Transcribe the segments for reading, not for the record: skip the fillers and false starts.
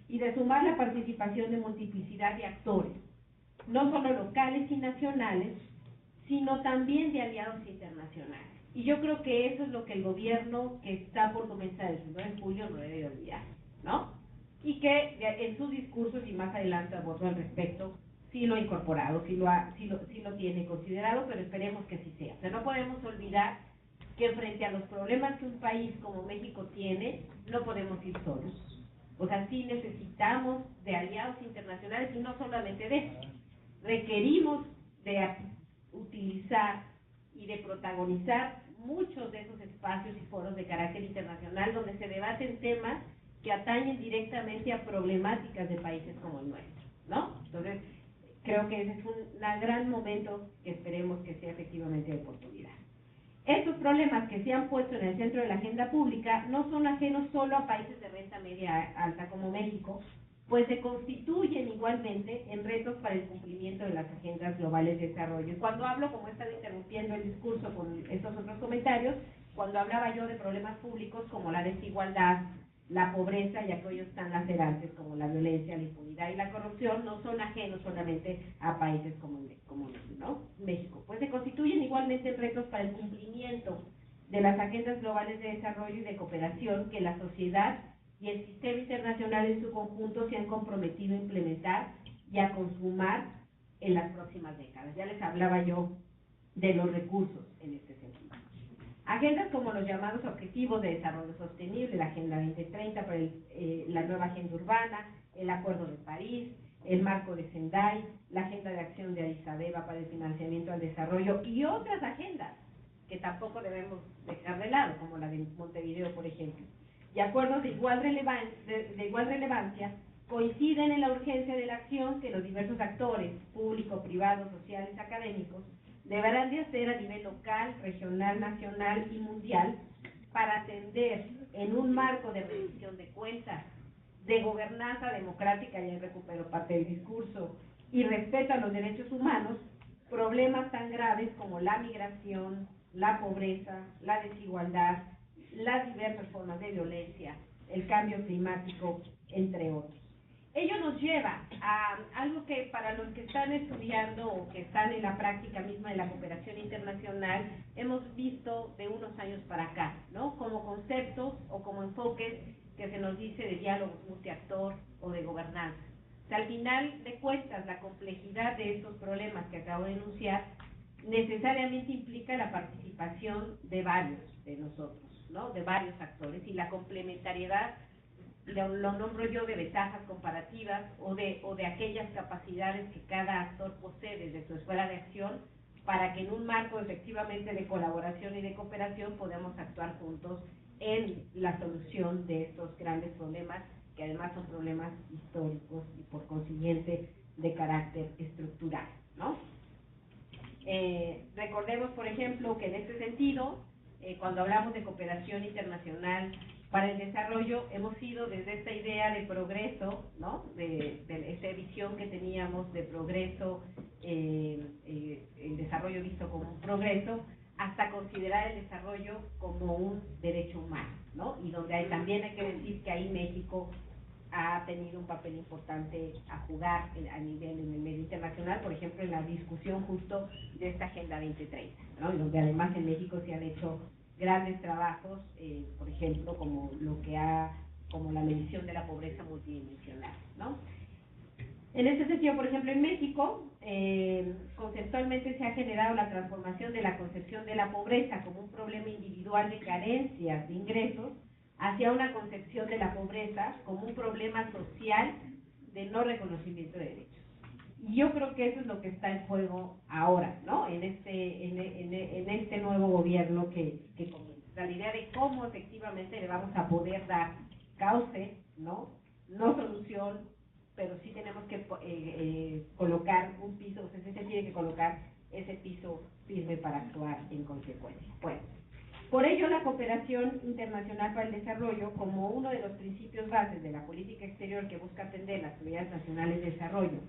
y de sumar la participación de multiplicidad de actores, no solo locales y nacionales, sino también de aliados internacionales. Y yo creo que eso es lo que el gobierno que está por comenzar el 9 de julio no debe olvidar, ¿no? Y que en sus discursos, y más adelante abordo al respecto, sí lo ha incorporado, sí lo tiene considerado, pero esperemos que así sea. O sea, no podemos olvidar que frente a los problemas que un país como México tiene, no podemos ir solos. O sea, sí necesitamos de aliados internacionales y no solamente de eso. Requerimos de utilizar y de protagonizar muchos de esos espacios y foros de carácter internacional donde se debaten temas que atañen directamente a problemáticas de países como el nuestro, ¿no? Entonces, creo que ese es un gran momento que esperemos que sea efectivamente de oportunidad. Estos problemas que se han puesto en el centro de la agenda pública no son ajenos solo a países de renta media alta como México, pues se constituyen igualmente en retos para el cumplimiento de las agendas globales de desarrollo. Y cuando hablo, como he estado interrumpiendo el discurso con estos otros comentarios, cuando hablaba yo de problemas públicos como la desigualdad, la pobreza y aquellos tan lacerantes como la violencia, la impunidad y la corrupción, no son ajenos solamente a países como ¿no? México, pues se constituyen igualmente en retos para el cumplimiento de las agendas globales de desarrollo y de cooperación que la sociedad y el sistema internacional en su conjunto se han comprometido a implementar y a consumar en las próximas décadas. Ya les hablaba yo de los recursos en este sentido. Agendas como los llamados Objetivos de Desarrollo Sostenible, la Agenda 2030 para la nueva Agenda Urbana, el Acuerdo de París, el Marco de Sendai, la Agenda de Acción de Addis Abeba para el Financiamiento al Desarrollo y otras agendas que tampoco debemos dejar de lado, como la de Montevideo, por ejemplo. Y acuerdos de igual relevancia coinciden en la urgencia de la acción que los diversos actores, públicos, privados, sociales, académicos, deberán de hacer a nivel local, regional, nacional y mundial para atender en un marco de rendición de cuentas, de gobernanza democrática, ya recupero parte del discurso, y respeto a los derechos humanos, problemas tan graves como la migración, la pobreza, la desigualdad, las diversas formas de violencia, el cambio climático, entre otros. Ello nos lleva a algo que para los que están estudiando o que están en la práctica misma de la cooperación internacional, hemos visto de unos años para acá, ¿no? Como conceptos o como enfoques que se nos dice de diálogo multiactor o de gobernanza. O sea, al final de cuentas, la complejidad de estos problemas que acabo de enunciar necesariamente implica la participación de varios de nosotros, ¿no? De varios actores, y la complementariedad lo nombro yo de ventajas comparativas o de aquellas capacidades que cada actor posee desde su esfera de acción para que en un marco efectivamente de colaboración y de cooperación podamos actuar juntos en la solución de estos grandes problemas, que además son problemas históricos y por consiguiente de carácter estructural, ¿no? Recordemos, por ejemplo, que en este sentido, cuando hablamos de cooperación internacional para el desarrollo, hemos ido desde esta idea de progreso, ¿no? de esta visión que teníamos de progreso, el desarrollo visto como un progreso, hasta considerar el desarrollo como un derecho humano, ¿no? Y donde también hay que decir que ahí México ha tenido un papel importante a jugar a nivel en el medio internacional, por ejemplo, en la discusión justo de esta Agenda 2030, ¿no? Y donde además en México se han hecho grandes trabajos, por ejemplo, como la medición de la pobreza multidimensional, ¿no? En este sentido, por ejemplo, en México, conceptualmente se ha generado la transformación de la concepción de la pobreza como un problema individual de carencias de ingresos hacia una concepción de la pobreza como un problema social de no reconocimiento de derechos. Y yo creo que eso es lo que está en juego ahora, ¿no? En este nuevo gobierno que comienza. La idea de cómo efectivamente le vamos a poder dar cauce, ¿no? No solución, pero sí tenemos que colocar un piso, o sea, se tiene que colocar ese piso firme para actuar en consecuencia. Bueno, por ello la cooperación internacional para el desarrollo, como uno de los principios bases de la política exterior que busca atender las prioridades nacionales de desarrollo,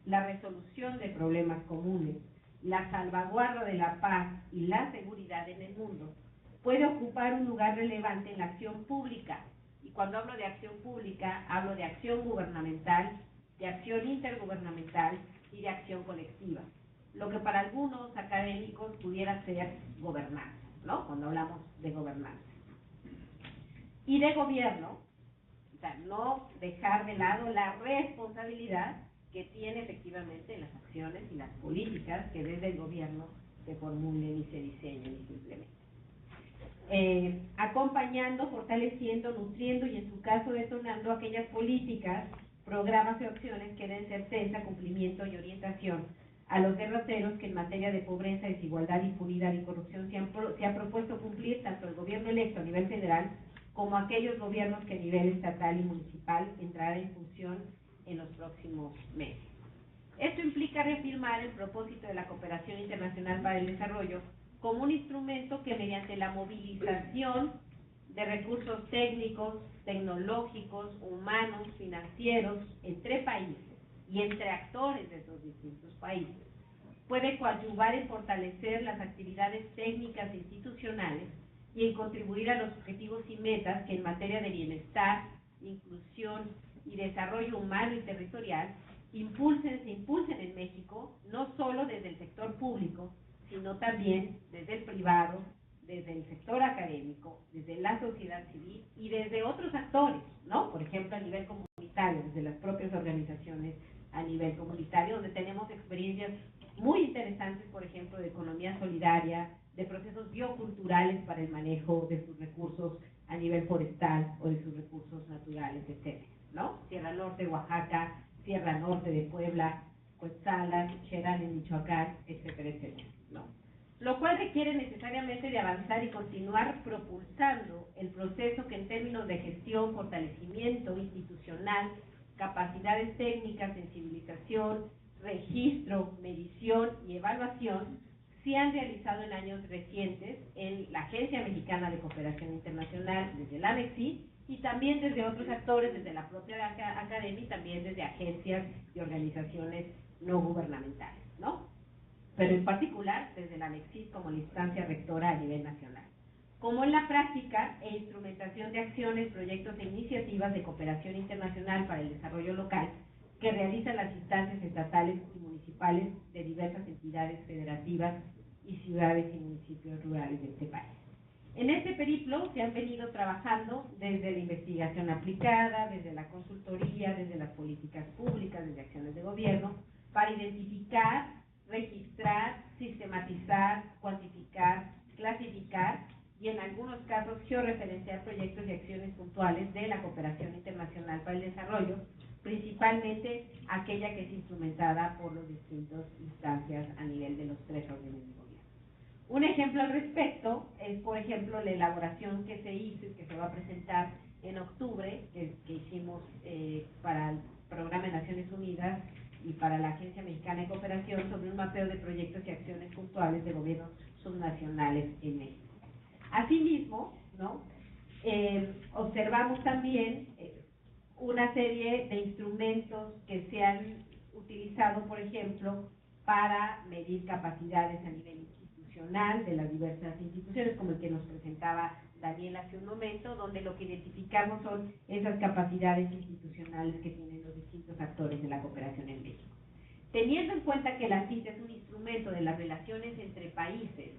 la resolución de problemas comunes, la salvaguarda de la paz y la seguridad en el mundo, puede ocupar un lugar relevante en la acción pública. Y cuando hablo de acción pública, hablo de acción gubernamental, de acción intergubernamental y de acción colectiva. Lo que para algunos académicos pudiera ser gobernanza, ¿no? Cuando hablamos de gobernanza. Y de gobierno, o sea, no dejar de lado la responsabilidad que tiene efectivamente las acciones y las políticas que desde el gobierno se formulen y se diseñen y se implementen. Acompañando, fortaleciendo, nutriendo y en su caso detonando aquellas políticas, programas y acciones que den certeza, cumplimiento y orientación a los derroteros que en materia de pobreza, desigualdad, impunidad y corrupción se ha propuesto cumplir tanto el gobierno electo a nivel federal como aquellos gobiernos que a nivel estatal y municipal entrarán en función en los próximos meses. Esto implica reafirmar el propósito de la cooperación internacional para el desarrollo como un instrumento que mediante la movilización de recursos técnicos, tecnológicos, humanos, financieros, entre países y entre actores de esos distintos países, puede coadyuvar en fortalecer las actividades técnicas e institucionales y en contribuir a los objetivos y metas que en materia de bienestar, inclusión y desarrollo humano y territorial se impulsen en México, no solo desde el sector público, sino también desde el privado, desde el sector académico, desde la sociedad civil y desde otros actores, ¿no? Por ejemplo, a nivel comunitario, desde las propias organizaciones a nivel comunitario, donde tenemos experiencias muy interesantes, por ejemplo, de economía solidaria, de procesos bioculturales para el manejo de sus recursos a nivel forestal o de sus recursos naturales, etcétera, ¿no? Sierra Norte de Oaxaca, Sierra Norte de Puebla, Coetzalan, Cherán en Michoacán, etcétera, etcétera, ¿no? Lo cual requiere necesariamente de avanzar y continuar propulsando el proceso que en términos de gestión, fortalecimiento institucional, capacidades técnicas, sensibilización, registro, medición y evaluación se han realizado en años recientes en la Agencia Mexicana de Cooperación Internacional, desde la AMEXI, y también desde otros actores, desde la propia academia y también desde agencias y organizaciones no gubernamentales, ¿no? Pero en particular desde la AMEXI como la instancia rectora a nivel nacional. Como en la práctica e instrumentación de acciones, proyectos e iniciativas de cooperación internacional para el desarrollo local que realizan las instancias estatales y municipales de diversas entidades federativas y ciudades y municipios rurales de este país. En este periplo se han venido trabajando desde la investigación aplicada, desde la consultoría, desde las políticas públicas, desde acciones de gobierno, para identificar, registrar, sistematizar, cuantificar, clasificar y en algunos casos georreferenciar proyectos y acciones puntuales de la cooperación internacional para el desarrollo, principalmente aquella que es instrumentada por las distintas instancias a nivel de los tres órdenes de gobierno. Un ejemplo al respecto es, por ejemplo, la elaboración que se hizo y que se va a presentar en octubre, que hicimos para el Programa de Naciones Unidas y para la Agencia Mexicana de Cooperación sobre un mapeo de proyectos y acciones puntuales de gobiernos subnacionales en México. Asimismo, ¿no? Observamos también una serie de instrumentos que se han utilizado, por ejemplo, para medir capacidades a nivel institucional de las diversas instituciones, como el que nos presentaba Daniel hace un momento, donde lo que identificamos son esas capacidades institucionales que tienen los distintos actores de la cooperación en México. Teniendo en cuenta que la CIT es un instrumento de las relaciones entre países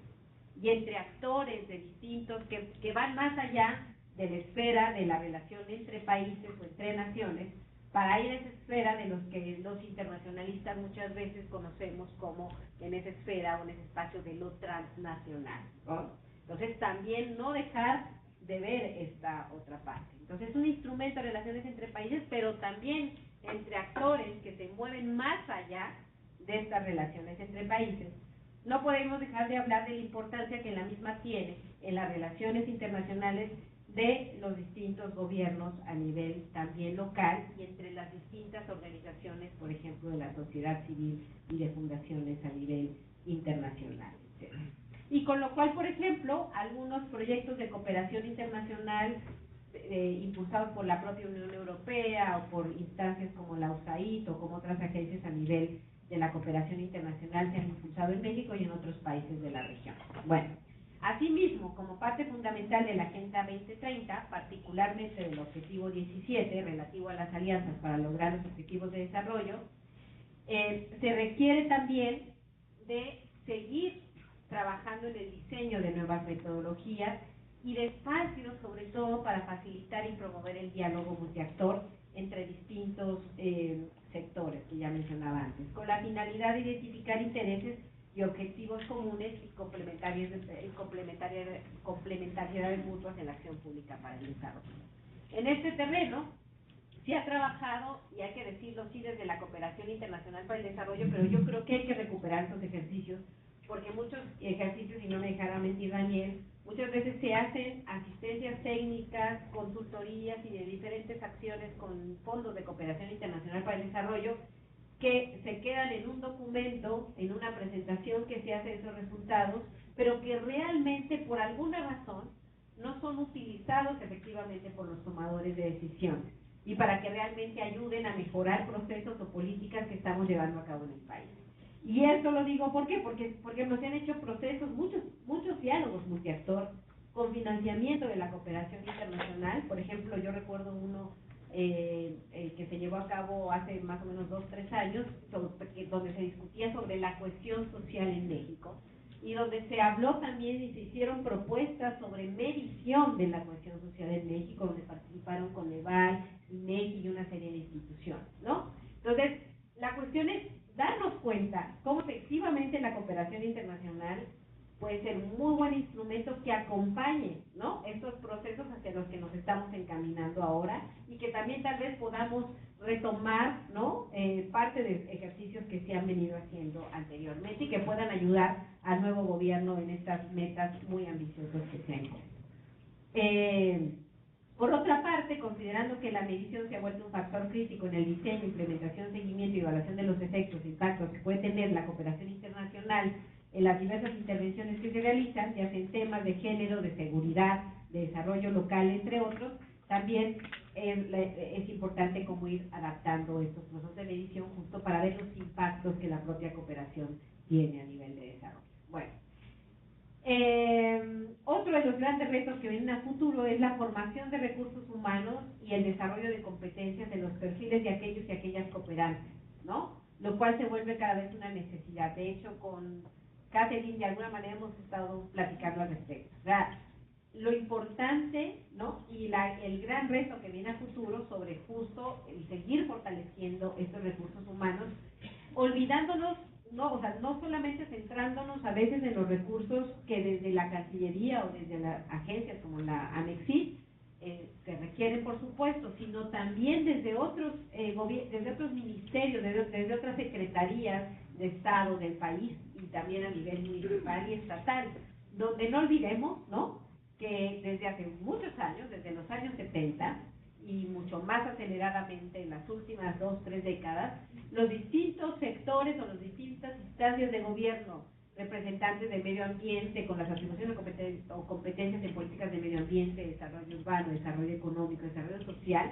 y entre actores de distintos, que van más allá de la esfera de la relación entre países o entre naciones, para ir a esa esfera de los que los internacionalistas muchas veces conocemos como en esa esfera o en ese espacio de lo transnacional, ¿no? Entonces también no dejar de ver esta otra parte. Entonces es un instrumento de relaciones entre países, pero también entre actores que se mueven más allá de estas relaciones entre países. No podemos dejar de hablar de la importancia que la misma tiene en las relaciones internacionales de los distintos gobiernos a nivel también local y entre las distintas organizaciones, por ejemplo, de la sociedad civil y de fundaciones a nivel internacional, etc. Y con lo cual, por ejemplo, algunos proyectos de cooperación internacional impulsados por la propia Unión Europea o por instancias como la USAID o como otras agencias a nivel de la cooperación internacional se han impulsado en México y en otros países de la región. Bueno, Asimismo, como parte fundamental de la Agenda 2030, particularmente del Objetivo 17, relativo a las alianzas para lograr los objetivos de desarrollo, se requiere también de seguir trabajando en el diseño de nuevas metodologías y de espacios, sobre todo, para facilitar y promover el diálogo multiactor entre distintos sectores que ya mencionaba antes, con la finalidad de identificar intereses y objetivos comunes y complementariedades mutuas en la acción pública para el desarrollo. En este terreno se ha trabajado, y hay que decirlo, sí, desde la cooperación internacional para el desarrollo, pero yo creo que hay que recuperar estos ejercicios, porque muchos ejercicios, y no me dejará mentir Daniel, muchas veces se hacen asistencias técnicas, consultorías y de diferentes acciones con fondos de cooperación internacional para el desarrollo, que se quedan en un documento, en una presentación que se hace de esos resultados, pero que realmente por alguna razón no son utilizados efectivamente por los tomadores de decisiones y para que realmente ayuden a mejorar procesos o políticas que estamos llevando a cabo en el país. Y esto lo digo ¿por qué? Porque nos han hecho procesos, muchos diálogos multiactor con financiamiento de la cooperación internacional. Por ejemplo, yo recuerdo uno que se llevó a cabo hace más o menos 2 o 3 años, donde se discutía sobre la cohesión social en México, y donde se habló también y se hicieron propuestas sobre medición de la cohesión social en México, donde participaron Coneval, INEGI y una serie de instituciones, ¿no? Entonces, la cuestión es darnos cuenta cómo efectivamente la cooperación internacional puede ser un muy buen instrumento que acompañe, ¿no?, estos procesos hacia los que nos estamos encaminando ahora, y que también tal vez podamos retomar, ¿no?, parte de ejercicios que se han venido haciendo anteriormente y que puedan ayudar al nuevo gobierno en estas metas muy ambiciosas que se han impuesto. Por otra parte, considerando que la medición se ha vuelto un factor crítico en el diseño, implementación, seguimiento y evaluación de los efectos e impactos que puede tener la cooperación internacional en las diversas intervenciones que se realizan, ya sea en temas de género, de seguridad, de desarrollo local, entre otros, también es importante cómo ir adaptando estos procesos de medición justo para ver los impactos que la propia cooperación tiene a nivel de desarrollo. Bueno, otro de los grandes retos que vienen a futuro es la formación de recursos humanos y el desarrollo de competencias en los perfiles de aquellos y aquellas cooperantes, ¿no?, lo cual se vuelve cada vez una necesidad. De hecho, con Catherine de alguna manera hemos estado platicando al respecto. O sea, lo importante, ¿no?, y el gran reto que viene a futuro sobre justo el seguir fortaleciendo estos recursos humanos, olvidándonos, no solamente centrándonos a veces en los recursos que desde la Cancillería o desde las agencias como la ANEXIS se requieren, por supuesto, sino también desde otros ministerios, desde otras secretarías de Estado del país y también a nivel municipal y estatal, donde no olvidemos, ¿no?, que desde hace muchos años, desde los años 70 y mucho más aceleradamente en las últimas 2 o 3 décadas, los distintos sectores o las distintas instancias de gobierno, representantes del medio ambiente con las atribuciones o competencias en políticas de medio ambiente, desarrollo urbano, desarrollo económico, desarrollo social,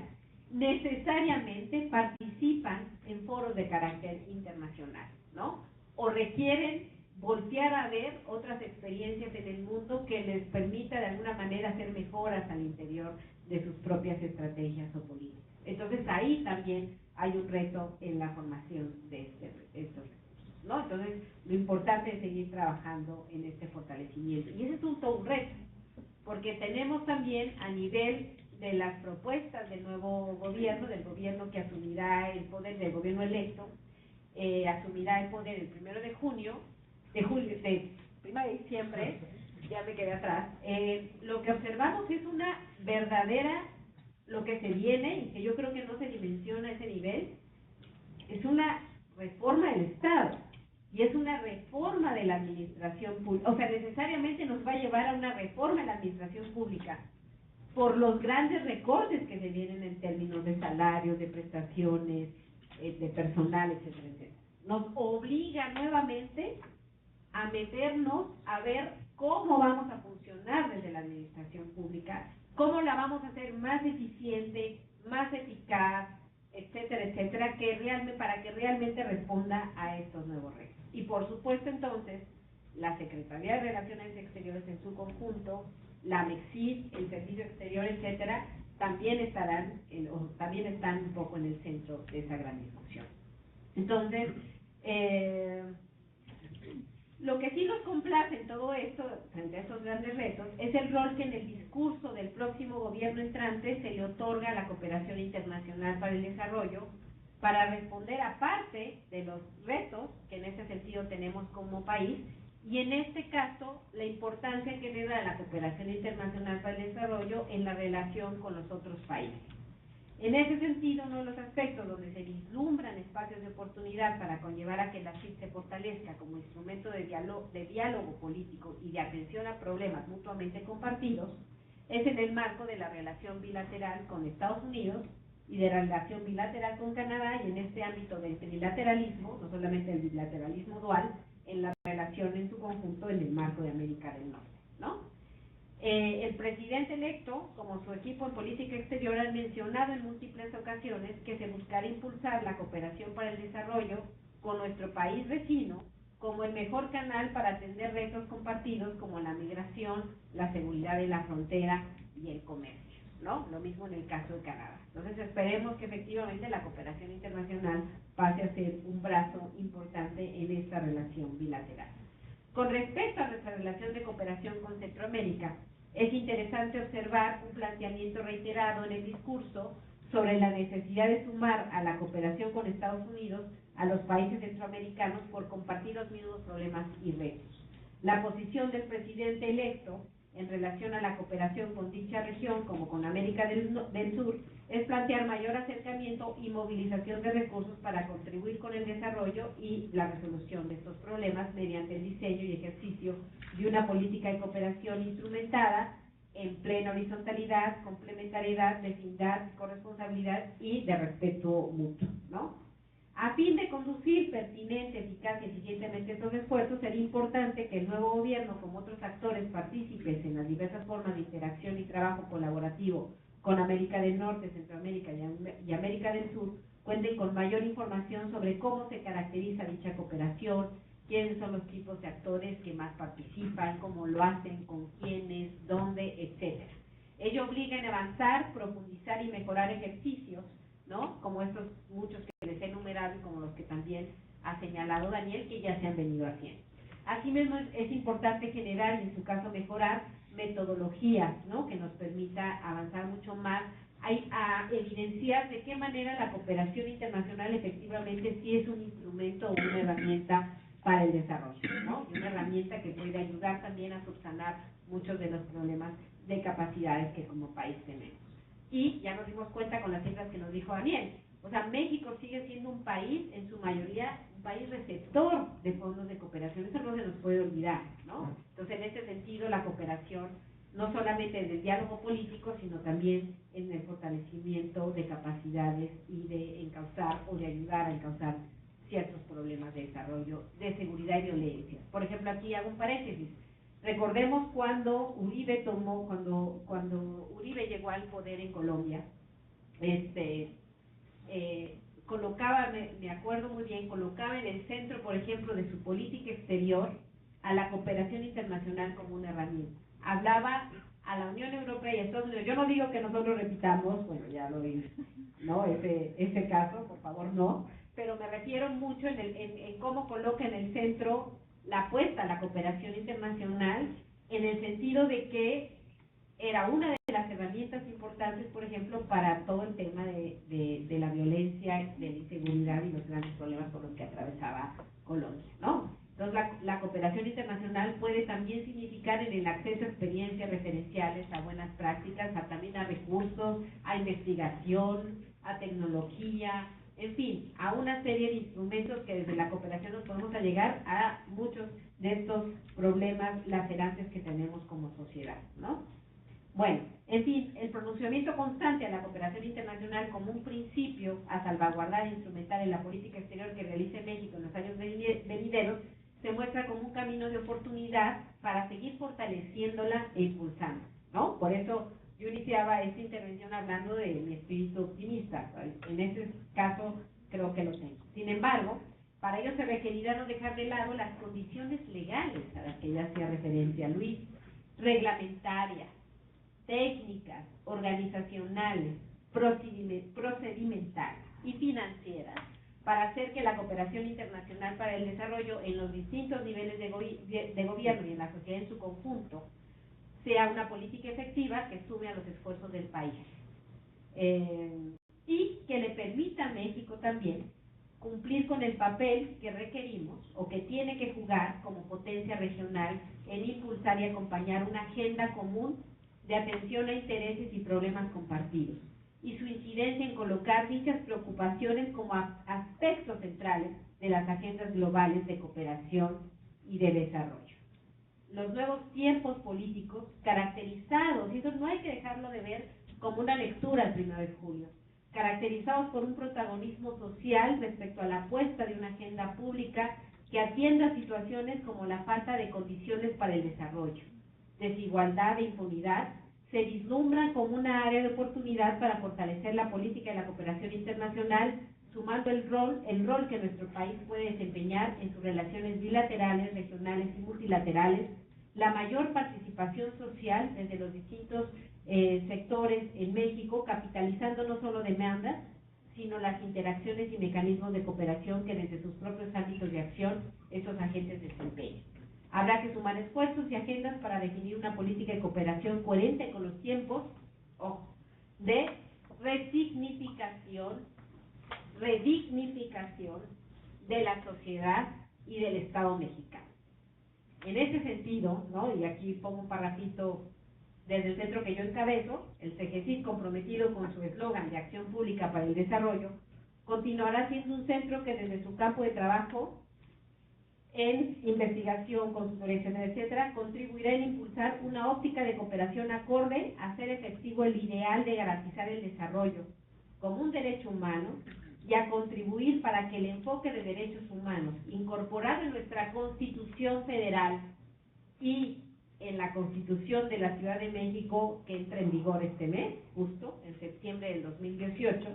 necesariamente participan en foros de carácter internacional, ¿no?, o requieren voltear a ver otras experiencias en el mundo que les permita de alguna manera hacer mejoras al interior de sus propias estrategias o políticas. Entonces ahí también hay un reto en la formación de estos recursos, ¿no? Entonces lo importante es seguir trabajando en este fortalecimiento, y ese es todo un reto, porque tenemos también a nivel de las propuestas del nuevo gobierno, del gobierno que asumirá el poder, del gobierno electo, asumirá el poder el 1 de junio, de 1 de diciembre, ya me quedé atrás. Lo que observamos es una verdadera, lo que se viene, y que yo creo que no se dimensiona a ese nivel, es una reforma del Estado, y es una reforma de la administración pública. O sea, necesariamente nos va a llevar a una reforma de la administración pública, por los grandes recortes que se vienen en términos de salarios, de prestaciones, de personal, etcétera, etcétera. Nos obliga nuevamente a meternos a ver cómo vamos a funcionar desde la administración pública, cómo la vamos a hacer más eficiente, más eficaz, etcétera, etcétera, para que realmente responda a estos nuevos retos. Y por supuesto, entonces, la Secretaría de Relaciones Exteriores en su conjunto, la MEXID, el Servicio Exterior, etcétera, también están un poco en el centro de esa gran discusión. Entonces, lo que sí nos complace en todo esto, frente a estos grandes retos, es el rol que en el discurso del próximo gobierno entrante se le otorga a la cooperación internacional para el desarrollo, para responder a parte de los retos que en ese sentido tenemos como país, y en este caso, la importancia que le da la cooperación internacional para el desarrollo en la relación con los otros países. En ese sentido, uno de los aspectos donde se vislumbran espacios de oportunidad para conllevar a que la CID se fortalezca como instrumento de diálogo político y de atención a problemas mutuamente compartidos, es en el marco de la relación bilateral con Estados Unidos y de la relación bilateral con Canadá, y en este ámbito del trilateralismo, no solamente el bilateralismo dual, en la relación en su conjunto en el marco de América del Norte, ¿no? El presidente electo, como su equipo en política exterior, han mencionado en múltiples ocasiones que se buscará impulsar la cooperación para el desarrollo con nuestro país vecino como el mejor canal para atender retos compartidos como la migración, la seguridad de la frontera y el comercio, ¿no? Lo mismo en el caso de Canadá. Entonces esperemos que efectivamente la cooperación internacional pase a ser un brazo importante en esta relación bilateral. Con respecto a nuestra relación de cooperación con Centroamérica, es interesante observar un planteamiento reiterado en el discurso sobre la necesidad de sumar a la cooperación con Estados Unidos a los países centroamericanos por compartir los mismos problemas y retos. La posición del presidente electo en relación a la cooperación con dicha región, como con América del Sur, es plantear mayor acercamiento y movilización de recursos para contribuir con el desarrollo y la resolución de estos problemas mediante el diseño y ejercicio de una política de cooperación instrumentada en plena horizontalidad, complementariedad, vecindad, corresponsabilidad y de respeto mutuo, ¿no? A fin de conducir pertinente, eficaz y eficientemente estos esfuerzos, sería importante que el nuevo gobierno, como otros actores partícipes en las diversas formas de interacción y trabajo colaborativo con América del Norte, Centroamérica y América del Sur, cuenten con mayor información sobre cómo se caracteriza dicha cooperación, quiénes son los tipos de actores que más participan, cómo lo hacen, con quiénes, dónde, etcétera. Ello obliga a avanzar, profundizar y mejorar ejercicios, ¿no? Como estos muchos que les he enumerado y como los que también ha señalado Daniel, que ya se han venido haciendo. Asimismo, es importante generar y en su caso mejorar metodologías, ¿no? Que nos permita avanzar mucho más a evidenciar de qué manera la cooperación internacional efectivamente sí es un instrumento o una herramienta para el desarrollo, ¿no? Y una herramienta que puede ayudar también a subsanar muchos de los problemas de capacidades que como país tenemos. Y ya nos dimos cuenta con las cifras que nos dijo Daniel, o sea, México sigue siendo un país, en su mayoría, un país receptor de fondos de cooperación, eso no se nos puede olvidar, ¿no? Entonces, en ese sentido, la cooperación, no solamente en el diálogo político, sino también en el fortalecimiento de capacidades y de encauzar o de ayudar a encauzar ciertos problemas de desarrollo, de seguridad y violencia. Por ejemplo, aquí hago un paréntesis. Recordemos cuando Uribe llegó al poder en Colombia, colocaba, me acuerdo muy bien, colocaba en el centro, por ejemplo, de su política exterior a la cooperación internacional como una herramienta. Hablaba a la Unión Europea y a Estados Unidos. Yo no digo que nosotros repitamos, bueno, ya lo vi, ¿no? Ese caso, por favor, no, pero me refiero mucho en cómo coloca en el centro la apuesta a la cooperación internacional, en el sentido de que era una de las herramientas importantes, por ejemplo, para todo el tema de la violencia, de la inseguridad y los grandes problemas por los que atravesaba Colombia, ¿no? Entonces, la cooperación internacional puede también significar en el acceso a experiencias referenciales, a buenas prácticas, también a recursos, a investigación, a tecnología, en fin, a una serie de instrumentos que desde la cooperación nos podemos llegar a muchos de estos problemas lacerantes que tenemos como sociedad, ¿no? Bueno, en fin, el pronunciamiento constante a la cooperación internacional como un principio a salvaguardar e instrumentar en la política exterior que realice México en los años venideros se muestra como un camino de oportunidad para seguir fortaleciéndola e impulsando, ¿no? Por eso yo iniciaba esta intervención hablando de mi espíritu optimista. En ese caso creo que lo tengo. Sin embargo, Para ello se requerirá no dejar de lado las condiciones legales a las que ya hacía referencia Luis, reglamentarias, técnicas, organizacionales, procedimentales y financieras, para hacer que la cooperación internacional para el desarrollo en los distintos niveles de gobierno y en la sociedad en su conjunto sea una política efectiva que sume a los esfuerzos del país. Y que le permita a México también cumplir con el papel que requerimos o que tiene que jugar como potencia regional en impulsar y acompañar una agenda común de atención a intereses y problemas compartidos, y su incidencia en colocar dichas preocupaciones como aspectos centrales de las agendas globales de cooperación y de desarrollo. Los nuevos tiempos políticos caracterizados, y eso no hay que dejarlo de ver como una lectura el 1 de julio, caracterizados por un protagonismo social respecto a la apuesta de una agenda pública que atienda situaciones como la falta de condiciones para el desarrollo, desigualdad e impunidad, se vislumbran como una área de oportunidad para fortalecer la política de la cooperación internacional, sumando el rol que nuestro país puede desempeñar en sus relaciones bilaterales, regionales y multilaterales, la mayor participación social desde los distintos sectores en México, capitalizando no solo demandas, sino las interacciones y mecanismos de cooperación que desde sus propios ámbitos de acción esos agentes desempeñan. Habrá que sumar esfuerzos y agendas para definir una política de cooperación coherente con los tiempos de redignificación de la sociedad y del Estado mexicano. En ese sentido, ¿no? Y aquí pongo un parrafito desde el centro que yo encabezo, el CEGESID, comprometido con su eslogan de Acción Pública para el Desarrollo, continuará siendo un centro que desde su campo de trabajo en investigación, consultoría, etcétera, contribuirá en impulsar una óptica de cooperación acorde a hacer efectivo el ideal de garantizar el desarrollo como un derecho humano y a contribuir para que el enfoque de derechos humanos, incorporado en nuestra Constitución Federal y en la Constitución de la Ciudad de México, que entra en vigor este mes, justo en septiembre del 2018,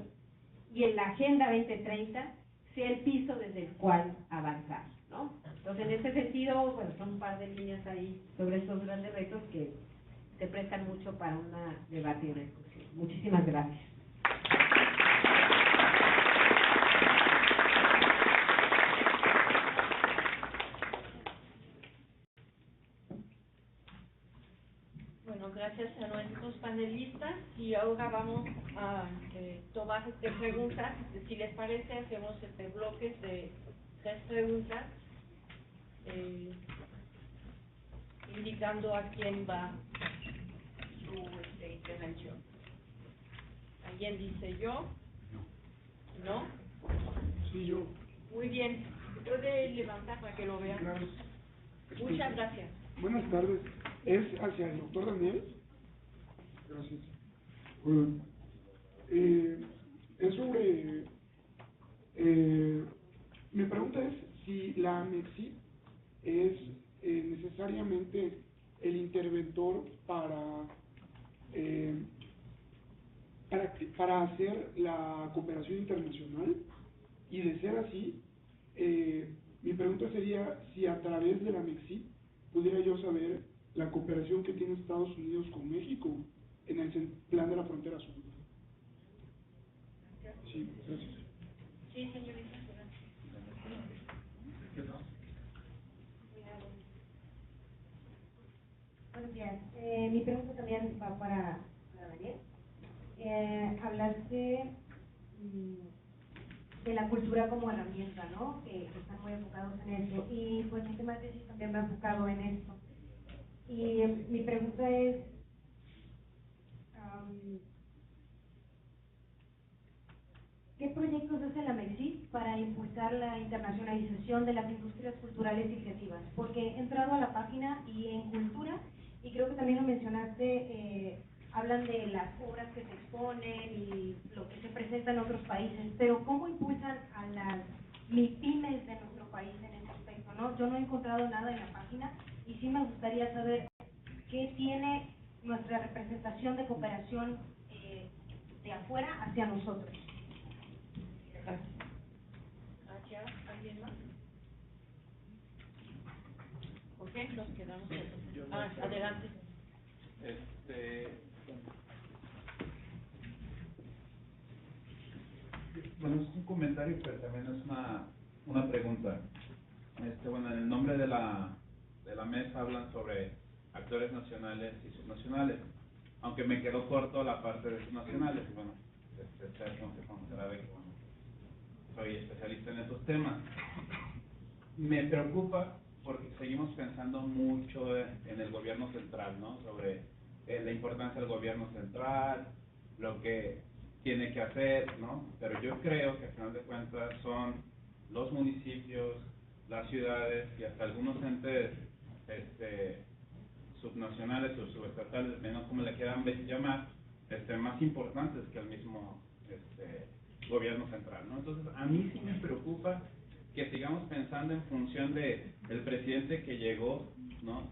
y en la Agenda 2030, sea el piso desde el cual avanzar, ¿no? Entonces, en este sentido, bueno, son un par de líneas ahí sobre estos grandes retos que se prestan mucho para un debate y una discusión. Muchísimas gracias. Bueno, gracias a nuestros panelistas y ahora vamos a tomar preguntas. Si les parece, hacemos bloques de 3 preguntas, indicando a quién va su intervención. ¿Alguien dice yo? ¿No? Sí, yo. Muy bien. ¿Puede levantar para que lo vean? Claro. Muchas gracias. Buenas tardes. ¿Es hacia el doctor Daniel? Gracias. Bueno, es sobre... mi pregunta es si la AMEXIP es necesariamente el interventor para hacer la cooperación internacional, y de ser así, mi pregunta sería si a través de la AMEXIP pudiera yo saber la cooperación que tiene Estados Unidos con México en el plan de la frontera sur. Sí, gracias. Sí, señorita. Buenos días. Mi pregunta también va para Daniel. Hablaste de la cultura como herramienta, ¿no? Que están muy enfocados en eso. Y pues mi tema de tesis también me ha enfocado en esto. Y mi pregunta es, ¿qué proyectos hace la MEXIP para impulsar la internacionalización de las industrias culturales y creativas? Porque he entrado a la página y en cultura, y creo que también lo mencionaste, hablan de las obras que se exponen y lo que se presenta en otros países, pero ¿cómo impulsan a las MIPYMES de nuestro país en ese aspecto, ¿no? Yo no he encontrado nada en la página y sí me gustaría saber qué tiene nuestra representación de cooperación de afuera hacia nosotros. Gracias. ¿Alguien más? tenemos adelante. Bueno, es un comentario, pero también es una pregunta. Bueno, en el nombre de la mesa hablan sobre actores nacionales y subnacionales, aunque me quedó corto la parte de subnacionales. Y bueno, ustedes no se conocerá de que bueno, soy especialista en esos temas. Me preocupa porque seguimos pensando mucho en el gobierno central, ¿no? Sobre la importancia del gobierno central, lo que tiene que hacer, ¿no? Pero yo creo que al final de cuentas son los municipios, las ciudades y hasta algunos entes subnacionales o subestatales, menos como le quieran llamar, más importantes que el mismo gobierno central, ¿no? Entonces, a mí sí me preocupa que sigamos pensando en función de el presidente que llegó, ¿no?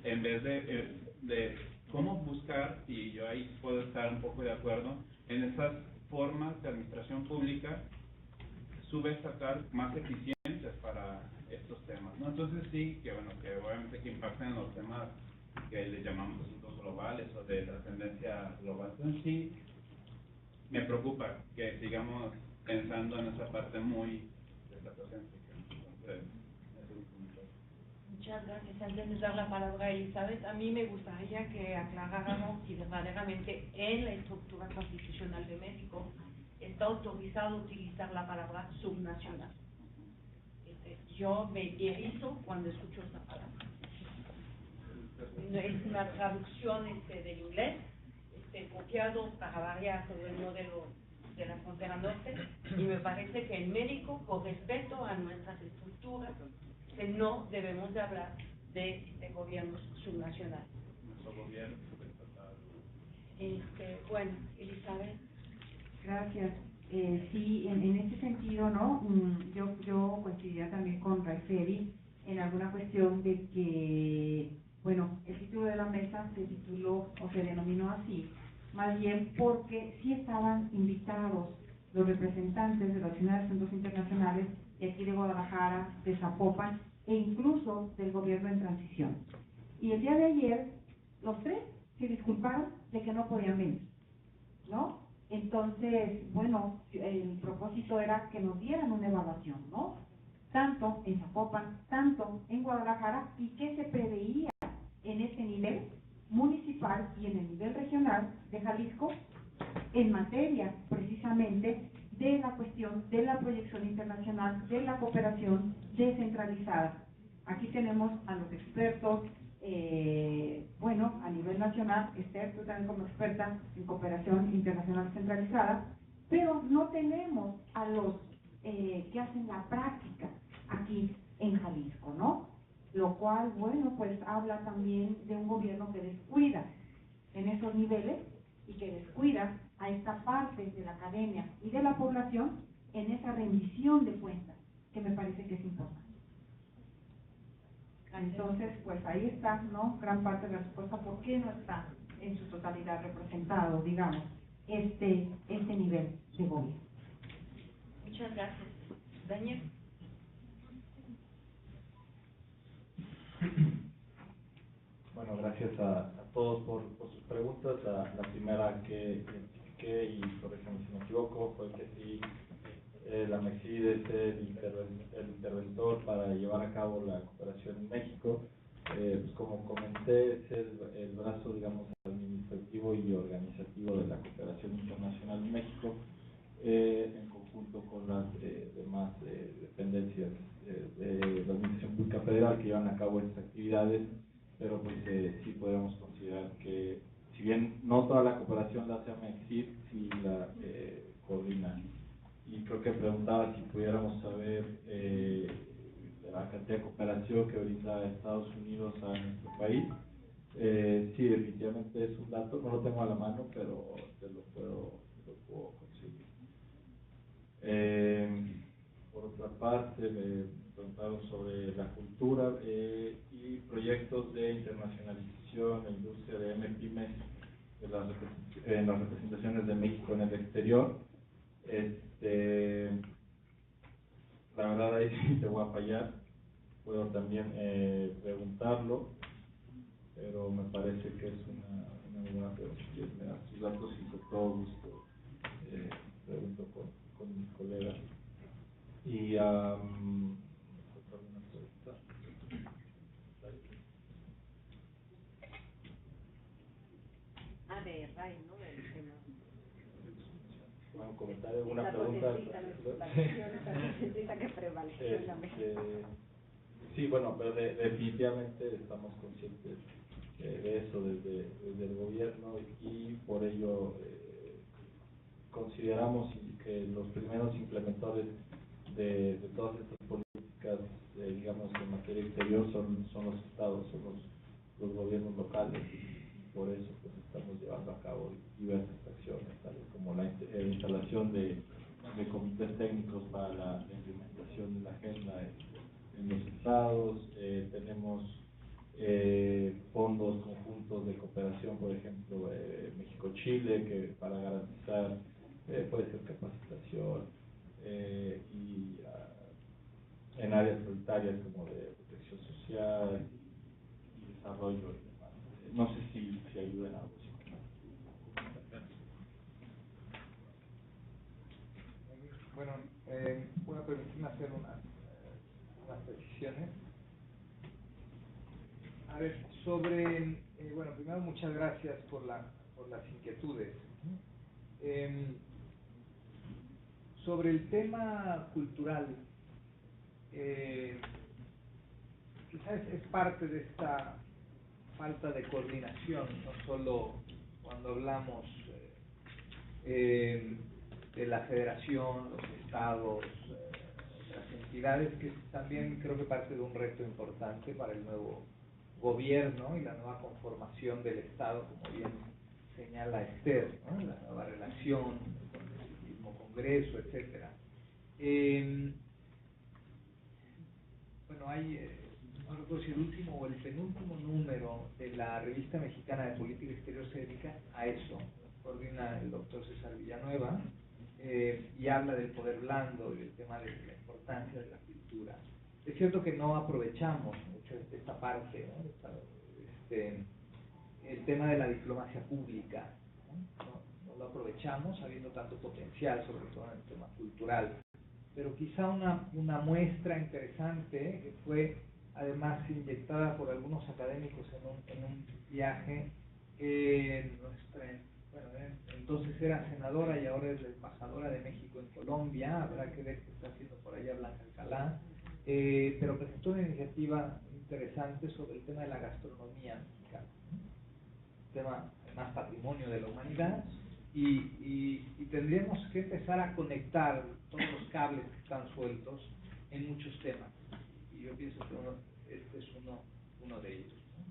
En vez de cómo buscar, y yo ahí puedo estar un poco de acuerdo, en esas formas de administración pública subestatal más eficientes para estos temas, ¿no? Entonces sí, que bueno, que obviamente que impacten en los temas que le llamamos asuntos globales o de trascendencia global. Entonces sí, me preocupa que sigamos pensando en esa parte muy estatocéntrica. Entonces, ese es un comentario. Muchas gracias. Antes de dar la palabra a Elizabeth, a mí me gustaría que aclaráramos si verdaderamente en la estructura constitucional de México está autorizado utilizar la palabra subnacional. Yo me erizo cuando escucho esta palabra. Es una traducción del inglés, copiado para variar sobre el modelo de la frontera norte, y me parece que en México, por respeto a nuestras estructuras, no debemos de hablar de gobiernos subnacionales. Nuestro gobierno subestatal. Bueno, Elizabeth. Gracias. Sí, en ese sentido, ¿no? Yo coincidiría también con Raiffevi en alguna cuestión de que, bueno, el título de la mesa se tituló o se denominó así, más bien porque sí estaban invitados los representantes de la Oficina de Asuntos Internacionales de aquí de Guadalajara, de Zapopan e incluso del gobierno en transición. Y el día de ayer, los tres se disculparon de que no podían venir, ¿no? Entonces, bueno, el propósito era que nos dieran una evaluación, ¿no? Tanto en Zapopan, tanto en Guadalajara, y qué se preveía en ese nivel municipal y en el nivel regional de Jalisco en materia precisamente de la cuestión de la proyección internacional, de la cooperación descentralizada. Aquí tenemos a los expertos, bueno, a nivel nacional, Esther, tú también como experta en cooperación internacional centralizada, pero no tenemos a los que hacen la práctica aquí en Jalisco, ¿no? Lo cual, bueno, pues habla también de un gobierno que descuida en esos niveles y que descuida a esta parte de la academia y de la población en esa rendición de cuentas, que me parece que es importante. Entonces, pues ahí está, ¿no? Gran parte de la respuesta, ¿por qué no está en su totalidad representado, digamos, este nivel de gobierno? Muchas gracias. Daniel. Bueno, gracias a todos por sus preguntas. La primera que identifiqué, y corrígeme si me equivoco, fue que si la MEXID es el interventor para llevar a cabo la cooperación en México. Pues como comenté, es el brazo, digamos, administrativo y organizativo de la cooperación internacional en México, en conjunto con las demás dependencias de la Administración Pública Federal que llevan a cabo estas actividades, pero pues sí podemos considerar que, si bien no toda la cooperación la hace MEXID, sí la coordina. Y creo que preguntaba si pudiéramos saber la cantidad de cooperación que brinda Estados Unidos a nuestro país. Sí, definitivamente es un dato, no lo tengo a la mano, pero te lo puedo conseguir. Por otra parte, me preguntaron sobre la cultura y proyectos de internacionalización e industria de MPYMES en las representaciones de México en el exterior. La verdad ahí sí te voy a fallar, puedo también preguntarlo. pero me parece que es una buena pregunta. Si me das tus datos y con todo gusto pregunto con mis colegas. Y alguna pregunta. De RAI, ¿no? Del tema. Bueno, comentar alguna pregunta. que prevaleció en la mesa. Sí, bueno, pero definitivamente estamos conscientes de eso desde el gobierno y por ello consideramos que los primeros implementadores de todas estas políticas, digamos, en materia exterior son los estados, son los gobiernos locales. Por eso pues estamos llevando a cabo diversas acciones, tales como la instalación de comités técnicos para la implementación de la agenda en los estados. Tenemos fondos conjuntos de cooperación, por ejemplo, México-Chile, que para garantizar puede ser capacitación y en áreas prioritarias como de protección social y desarrollo y demás. No sé si ayuda en algo. Bueno, voy a permitirme hacer unas precisiones. A ver, sobre, bueno, primero muchas gracias por las inquietudes. Sobre el tema cultural, quizás es parte de esta falta de coordinación, no solo cuando hablamos de la federación, los estados, las entidades, que también creo que parte de un reto importante para el nuevo gobierno y la nueva conformación del Estado, como bien señala Esther, ¿no? La nueva relación con el mismo Congreso, etcétera. Bueno, hay, no recuerdo si el último o el penúltimo número de la Revista Mexicana de Política Exterior se dedica a eso, coordina el doctor César Villanueva, y habla del poder blando y del tema de la importancia de la cultura. Es cierto que no aprovechamos mucho esta parte, ¿no? El tema de la diplomacia pública, ¿no? No lo aprovechamos, habiendo tanto potencial, sobre todo en el tema cultural. Pero quizá una muestra interesante que fue además inyectada por algunos académicos en un viaje, entonces era senadora y ahora es la embajadora de México en Colombia, habrá que ver qué está haciendo por allá Blanca Alcalá, pero presentó una iniciativa interesante sobre el tema de la gastronomía mexicana, tema más patrimonio de la humanidad, y tendríamos que empezar a conectar todos los cables que están sueltos en muchos temas, y yo pienso que este es uno de ellos, ¿no?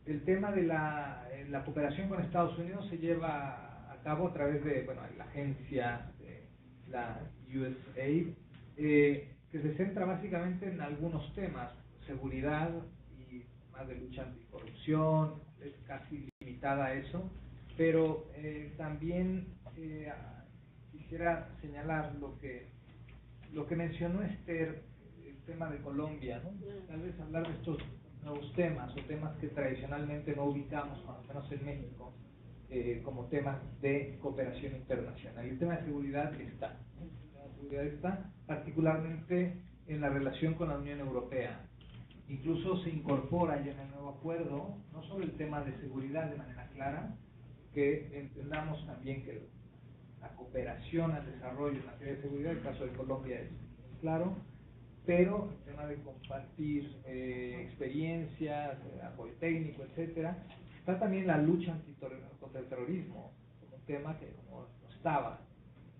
El tema de la cooperación con Estados Unidos se lleva a cabo a través de, bueno, la agencia de la USAID, que se centra básicamente en algunos temas, seguridad y más de lucha anticorrupción, es casi limitada a eso, pero también quisiera señalar lo que mencionó Esther, el tema de Colombia, ¿no? Tal vez hablar de estos nuevos temas o temas que tradicionalmente no ubicamos, al menos en México, como temas de cooperación internacional. El tema de seguridad está, ¿no? El tema de seguridad está particularmente en la relación con la Unión Europea. Incluso se incorpora ya en el nuevo acuerdo, no solo el tema de seguridad de manera clara, que entendamos también que la cooperación al desarrollo en materia de seguridad, el caso de Colombia es muy claro, pero el tema de compartir experiencias, apoyo técnico, etcétera. Está también la lucha contra el terrorismo, como un tema que no estaba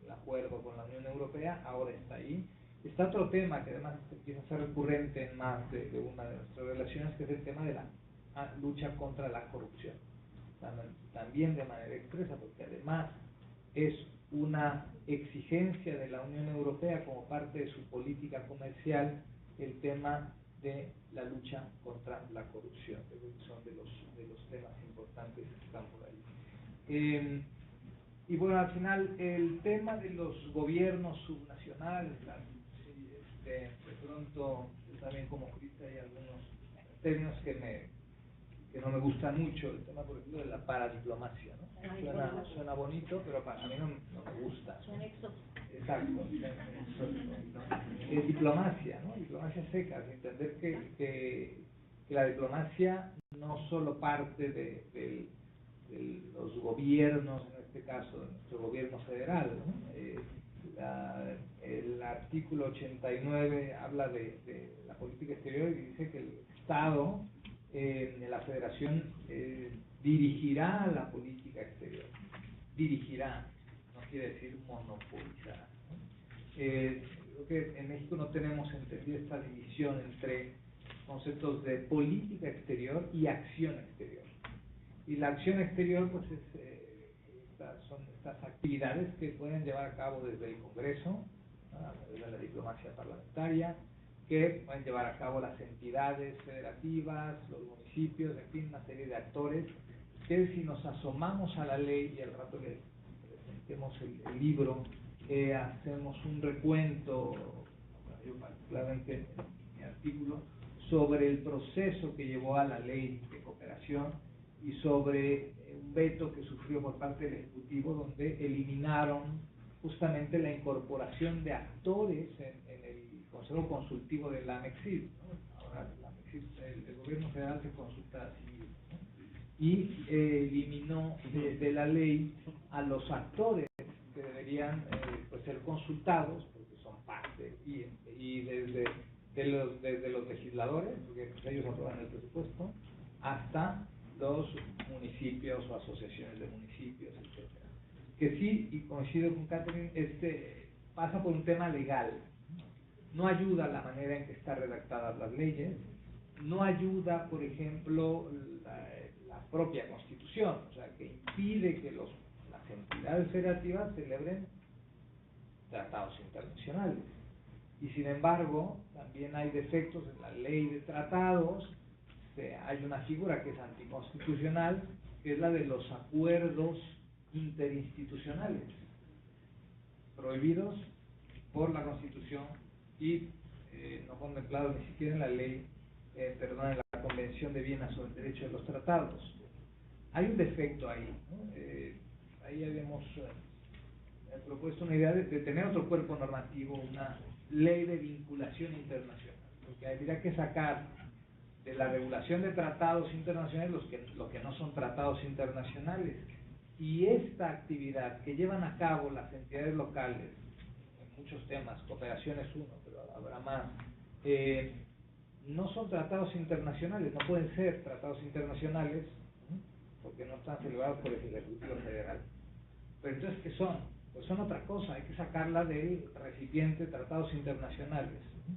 en el acuerdo con la Unión Europea, ahora está ahí. Está otro tema que además empieza a ser recurrente en más de una de nuestras relaciones, que es el tema de la lucha contra la corrupción. También de manera expresa, porque además es una exigencia de la Unión Europea como parte de su política comercial el tema de la lucha contra la corrupción. Son de los temas importantes que están por ahí. Y bueno, al final el tema de los gobiernos subnacionales, de pronto yo también como jurista hay algunos términos que que no me gusta mucho, el tema, por ejemplo, de la paradiplomacia, ¿no? Suena bonito, pero a mí no me gusta. Suena exótico. Exacto, es diplomacia, ¿no? Diplomacia seca, entender que la diplomacia no solo parte de los gobiernos, en este caso de nuestro gobierno federal, ¿no? El artículo 89 habla de la política exterior y dice que el Estado en la Federación dirigirá la política exterior. Dirigirá, no quiere decir monopolizar, ¿no? Creo que en México no tenemos entendida esta división entre conceptos de política exterior y acción exterior. Y la acción exterior, pues, son estas actividades que pueden llevar a cabo desde el Congreso, ¿no? A través de la diplomacia parlamentaria, que pueden llevar a cabo las entidades federativas, los municipios, en fin, una serie de actores, que si nos asomamos a la ley, y al rato le presentemos el libro, hacemos un recuento, yo particularmente en mi artículo, sobre el proceso que llevó a la ley de cooperación y sobre un veto que sufrió por parte del Ejecutivo, donde eliminaron justamente la incorporación de actores en el Consejo Consultivo de la MEXID, ¿no? Ahora la MEXID, el gobierno federal se consulta a sí mismo, ¿no? Y eliminó de la ley a los actores que deberían pues ser consultados, porque son parte, y desde los legisladores, porque pues, ellos aprueban el presupuesto, hasta los municipios o asociaciones de municipios, etcétera. Que sí, y coincido con Catherine, pasa por un tema legal. No ayuda la manera en que están redactadas las leyes, no ayuda, por ejemplo, la propia Constitución, o sea, que impide que las entidades federativas celebren tratados internacionales. Y sin embargo, también hay defectos en la ley de tratados. Hay una figura que es anticonstitucional, que es la de los acuerdos interinstitucionales, prohibidos por la Constitución y no contemplados ni siquiera en la ley, en la Convención de Viena sobre el Derecho de los Tratados. Hay un defecto ahí, ¿no? Ahí habíamos propuesto una idea de tener otro cuerpo normativo, una ley de vinculación internacional, porque habría que sacar de la regulación de tratados internacionales lo que no son tratados internacionales, y esta actividad que llevan a cabo las entidades locales en muchos temas, cooperación es uno, pero habrá más, no son tratados internacionales, no pueden ser tratados internacionales, ¿no? Porque no están celebrados por el Ejecutivo Federal. Pero entonces, ¿qué son? Pues son otra cosa, hay que sacarla del recipiente de tratados internacionales, ¿no?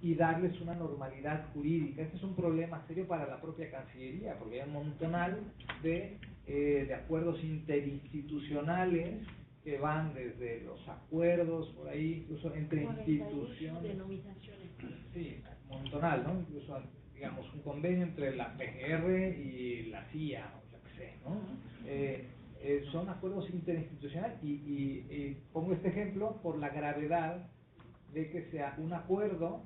Y darles una normalidad jurídica. Este es un problema serio para la propia Cancillería, porque hay un montonal de acuerdos interinstitucionales que van desde los acuerdos, por ahí, incluso entre instituciones. Denominaciones. Sí, montonal, ¿no? Incluso, digamos, un convenio entre la PGR y la CIA, o yo qué sé, ¿no? Son acuerdos interinstitucionales y pongo este ejemplo por la gravedad de que sea un acuerdo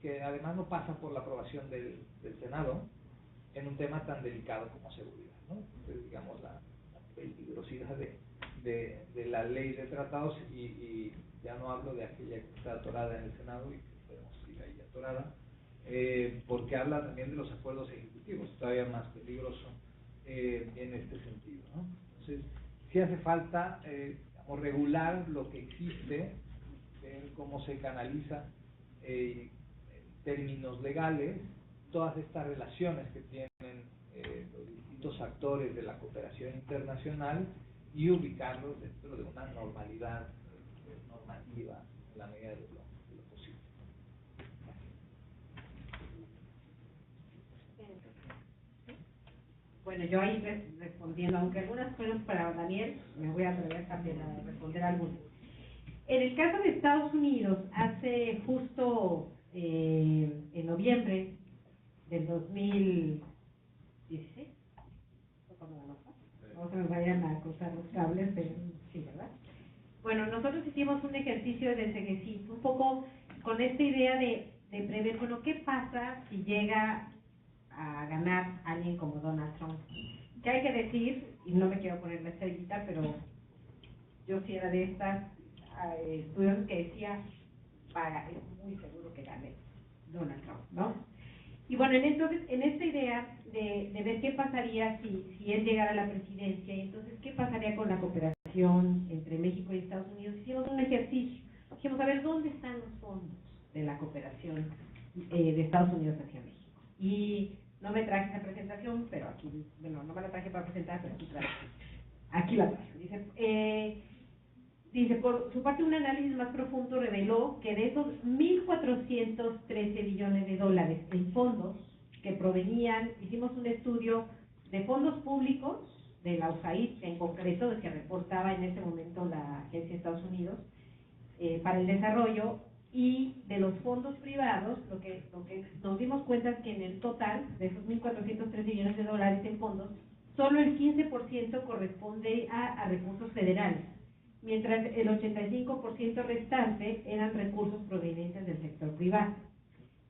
que además no pasa por la aprobación del Senado en un tema tan delicado como seguridad, ¿no? Entonces, digamos, la peligrosidad de la ley de tratados, y ya no hablo de aquella que está atorada en el Senado y que podemos ir ahí atorada, porque habla también de los acuerdos ejecutivos, todavía más peligroso en este sentido, ¿no? Entonces, sí hace falta digamos, regular lo que existe, ver cómo se canaliza en términos legales todas estas relaciones que tienen los distintos actores de la cooperación internacional y ubicarlos dentro de una normalidad normativa en la medida de lo posible. Bueno, yo ahí respondiendo, aunque algunas fueron para Daniel, me voy a atrever también a responder algunas. En el caso de Estados Unidos, hace justo en noviembre del 2016, no se me vayan a cruzar los cables, pero sí, ¿verdad? Bueno, nosotros hicimos un ejercicio de Cegesit, un poco con esta idea de prever, bueno, ¿qué pasa si llega a ganar a alguien como Donald Trump. Que hay que decir, y no me quiero poner la estrellita, pero yo sí era de estas estudios que decía, es muy seguro que gane Donald Trump, ¿no? Y bueno, entonces, en esta idea de ver qué pasaría si él llegara a la presidencia, y entonces qué pasaría con la cooperación entre México y Estados Unidos, hicimos un ejercicio. Dijimos, a ver, ¿dónde están los fondos de la cooperación de Estados Unidos hacia México? Y no me traje esa presentación, pero aquí, bueno, no me la traje para presentar, pero aquí la traje. Dice, por su parte, un análisis más profundo reveló que de esos 1.413 billones de dólares en fondos que provenían, hicimos un estudio de fondos públicos, de la USAID en concreto, de que reportaba en ese momento la Agencia de Estados Unidos para el Desarrollo, y de los fondos privados, lo que nos dimos cuenta es que en el total de esos 1.413 billones de dólares en fondos, solo el 15% corresponde a recursos federales, mientras el 85% restante eran recursos provenientes del sector privado.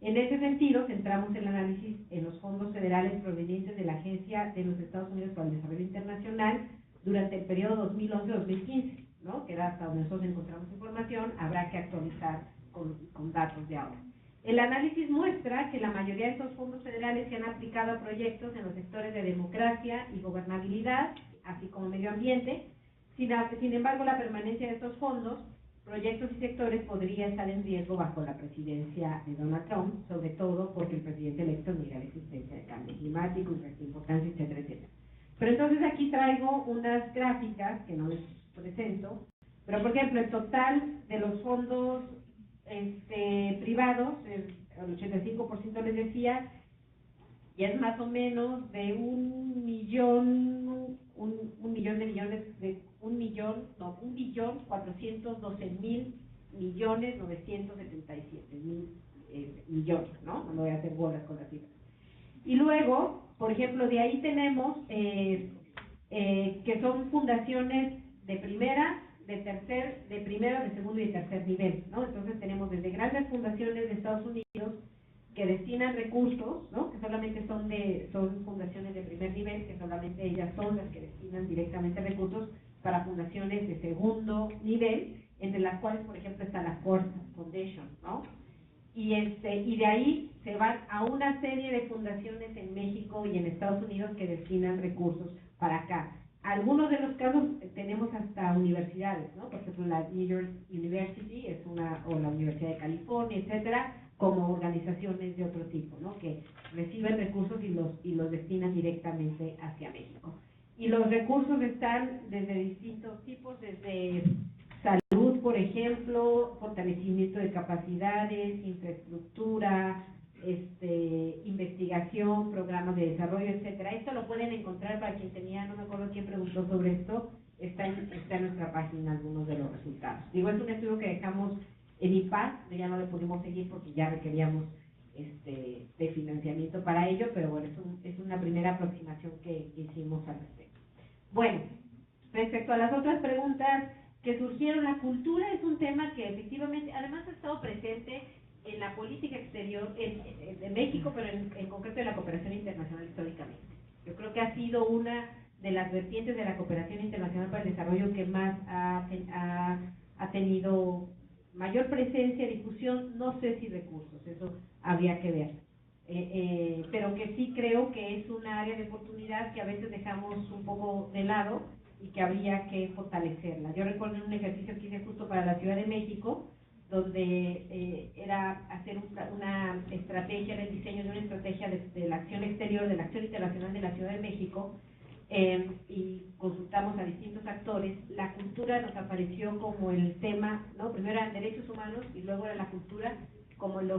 En ese sentido, centramos el análisis en los fondos federales provenientes de la Agencia de los Estados Unidos para el Desarrollo Internacional durante el periodo 2011-2015, ¿no? Que era hasta donde nosotros encontramos información, habrá que actualizar con datos de ahora. El análisis muestra que la mayoría de estos fondos federales se han aplicado a proyectos en los sectores de democracia y gobernabilidad, así como medio ambiente. Sin embargo, la permanencia de estos fondos, proyectos y sectores podría estar en riesgo bajo la presidencia de Donald Trump, sobre todo porque el presidente electo niega la existencia de cambio climático y resta importancia, etcétera, etcétera. Pero entonces aquí traigo unas gráficas que no les presento, pero por ejemplo, el total de los fondos privados, el 85% les decía, y es más o menos de 1.412.977.000 millones, ¿no? No me voy a hacer bolas con las cifras. Y luego, por ejemplo, de ahí tenemos que son fundaciones de primera, de primero, de segundo y de tercer nivel, ¿no? Entonces tenemos desde grandes fundaciones de Estados Unidos que destinan recursos, ¿no? Que solamente son fundaciones de primer nivel, que solamente ellas son las que destinan directamente recursos para fundaciones de segundo nivel, entre las cuales, por ejemplo, está la Ford Foundation, ¿no? Y de ahí se van a una serie de fundaciones en México y en Estados Unidos que destinan recursos para acá. Algunos de los casos tenemos hasta universidades, ¿no? Por ejemplo, la New York University o la Universidad de California, etcétera, como organizaciones de otro tipo, ¿no? Que reciben recursos y los destinan directamente hacia México. Y los recursos están desde distintos tipos, desde salud, por ejemplo, fortalecimiento de capacidades, infraestructura, investigación, programas de desarrollo, etcétera. Esto lo pueden encontrar para quien tenía, no me acuerdo quién preguntó sobre esto, está en nuestra página algunos de los resultados. Digo, es un estudio que dejamos en IPAS, ya no le pudimos seguir porque ya requeríamos de financiamiento para ello, pero bueno, es una primera aproximación que hicimos al respecto. Bueno, respecto a las otras preguntas que surgieron, la cultura es un tema que efectivamente, además ha estado presente en la política exterior de México, pero en concreto en la cooperación internacional históricamente. Yo creo que ha sido una de las vertientes de la cooperación internacional para el desarrollo que más ha tenido mayor presencia, difusión, no sé si recursos, eso habría que ver, pero que sí creo que es un área de oportunidad que a veces dejamos un poco de lado y que habría que fortalecerla. Yo recuerdo un ejercicio que hice justo para la Ciudad de México, donde era hacer una estrategia, el diseño de una estrategia de la acción exterior, de la acción internacional de la Ciudad de México, y consultamos a distintos actores. La cultura nos apareció como el tema, ¿no? Primero eran derechos humanos y luego era la cultura como el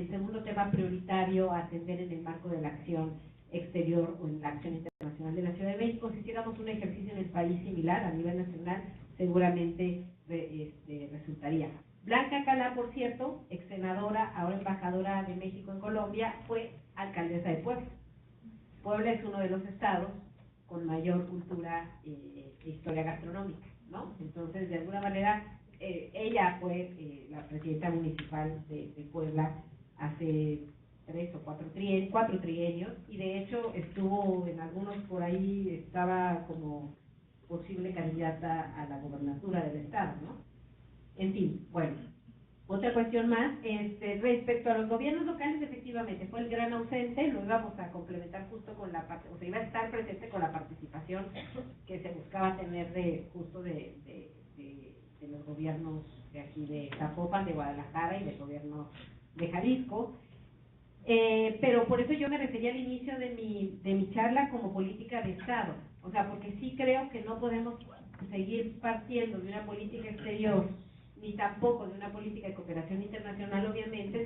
segundo tema prioritario a atender en el marco de la acción exterior o en la acción internacional de la Ciudad de México. Si hiciéramos un ejercicio en el país similar a nivel nacional, seguramente resultaría. Blanca Calá, por cierto, ex senadora, ahora embajadora de México en Colombia, fue alcaldesa de Puebla. Puebla es uno de los estados con mayor cultura e historia gastronómica, ¿no? Entonces, de alguna manera, ella fue la presidenta municipal de Puebla hace 3 o 4 trienios, y de hecho estuvo en algunos por ahí, estaba como posible candidata a la gobernatura del estado, ¿no? En fin, bueno, otra cuestión más, respecto a los gobiernos locales, efectivamente fue el gran ausente, lo íbamos a complementar justo con la parte, o sea, iba a estar presente con la participación que se buscaba tener de los gobiernos de aquí de Zapopan, de Guadalajara y del gobierno de Jalisco. Pero por eso yo me refería al inicio de mi charla como política de Estado, o sea, porque sí creo que no podemos seguir partiendo de una política exterior, ni tampoco de una política de cooperación internacional, obviamente,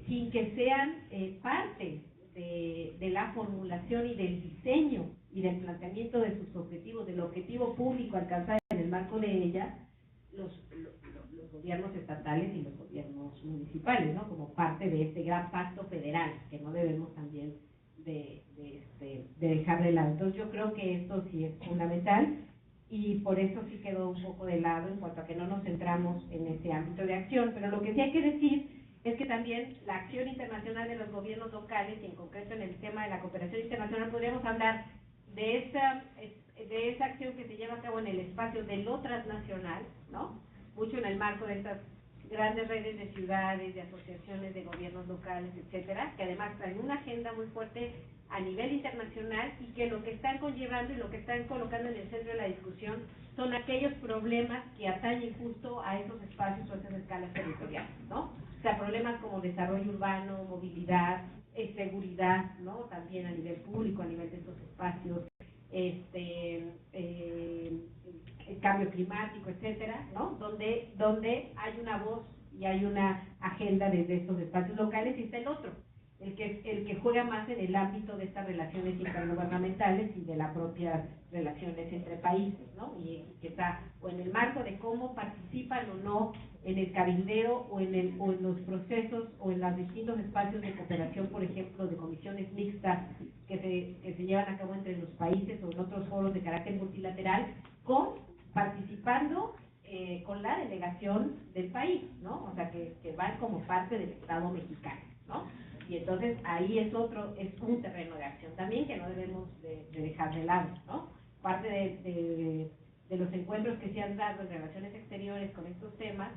sin que sean parte de la formulación y del diseño y del planteamiento de sus objetivos, del objetivo público alcanzado en el marco de ella, los gobiernos estatales y los gobiernos municipales, ¿no? Como parte de este gran pacto federal, que no debemos también de dejar de lado. Entonces yo creo que esto sí es fundamental, y por eso sí quedó un poco de lado en cuanto a que no nos centramos en ese ámbito de acción. Pero lo que sí hay que decir es que también la acción internacional de los gobiernos locales, y en concreto en el tema de la cooperación internacional, podríamos hablar de esa acción que se lleva a cabo en el espacio de lo transnacional, ¿no? Mucho en el marco de estas grandes redes de ciudades, de asociaciones de gobiernos locales, etcétera, que además traen una agenda muy fuerte a nivel internacional, y que lo que están conllevando y lo que están colocando en el centro de la discusión son aquellos problemas que atañen justo a esos espacios o a esas escalas territoriales, ¿no? O sea, problemas como desarrollo urbano, movilidad, seguridad, ¿no? También a nivel público, a nivel de estos espacios, el cambio climático, etcétera, ¿no? Donde hay una voz y hay una agenda desde estos espacios locales, y está el otro, el que juega más en el ámbito de estas relaciones intergubernamentales y de las propias relaciones entre países, ¿no? Y que está o en el marco de cómo participan o no en el cabildeo o en los procesos o en los distintos espacios de cooperación, por ejemplo, de comisiones mixtas que se llevan a cabo entre los países o en otros foros de carácter multilateral, participando con la delegación del país, ¿no? O sea, que van como parte del Estado mexicano, ¿no? Y entonces ahí es un terreno de acción también que no debemos de dejar de lado, ¿no? Parte de los encuentros que se han dado en relaciones exteriores con estos temas,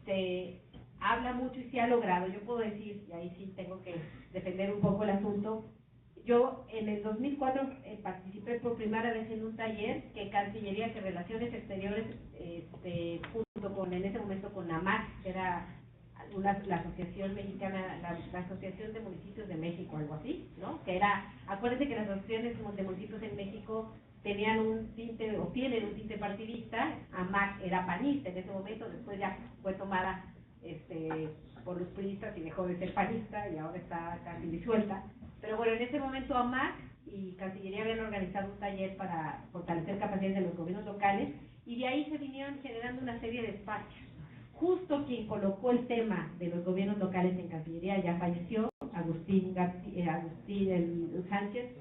se habla mucho y se ha logrado. Yo puedo decir, y ahí sí tengo que defender un poco el asunto, yo en el 2004 participé por primera vez en un taller que Cancillería, que Relaciones Exteriores, junto con, en ese momento, con AMAC, que era la asociación mexicana, la Asociación de Municipios de México, algo así, ¿no? Que era, acuérdense que las asociaciones de municipios en México tenían un tinte, o tienen un tinte partidista. AMAC era panista en ese momento, después ya fue tomada por los priistas y dejó de ser panista, y ahora está casi disuelta. Pero bueno, en ese momento AMAC y Cancillería habían organizado un taller para fortalecer capacidades de los gobiernos locales, y de ahí se vinieron generando una serie de espacios. Justo quien colocó el tema de los gobiernos locales en Cancillería ya falleció, Agustín Sánchez.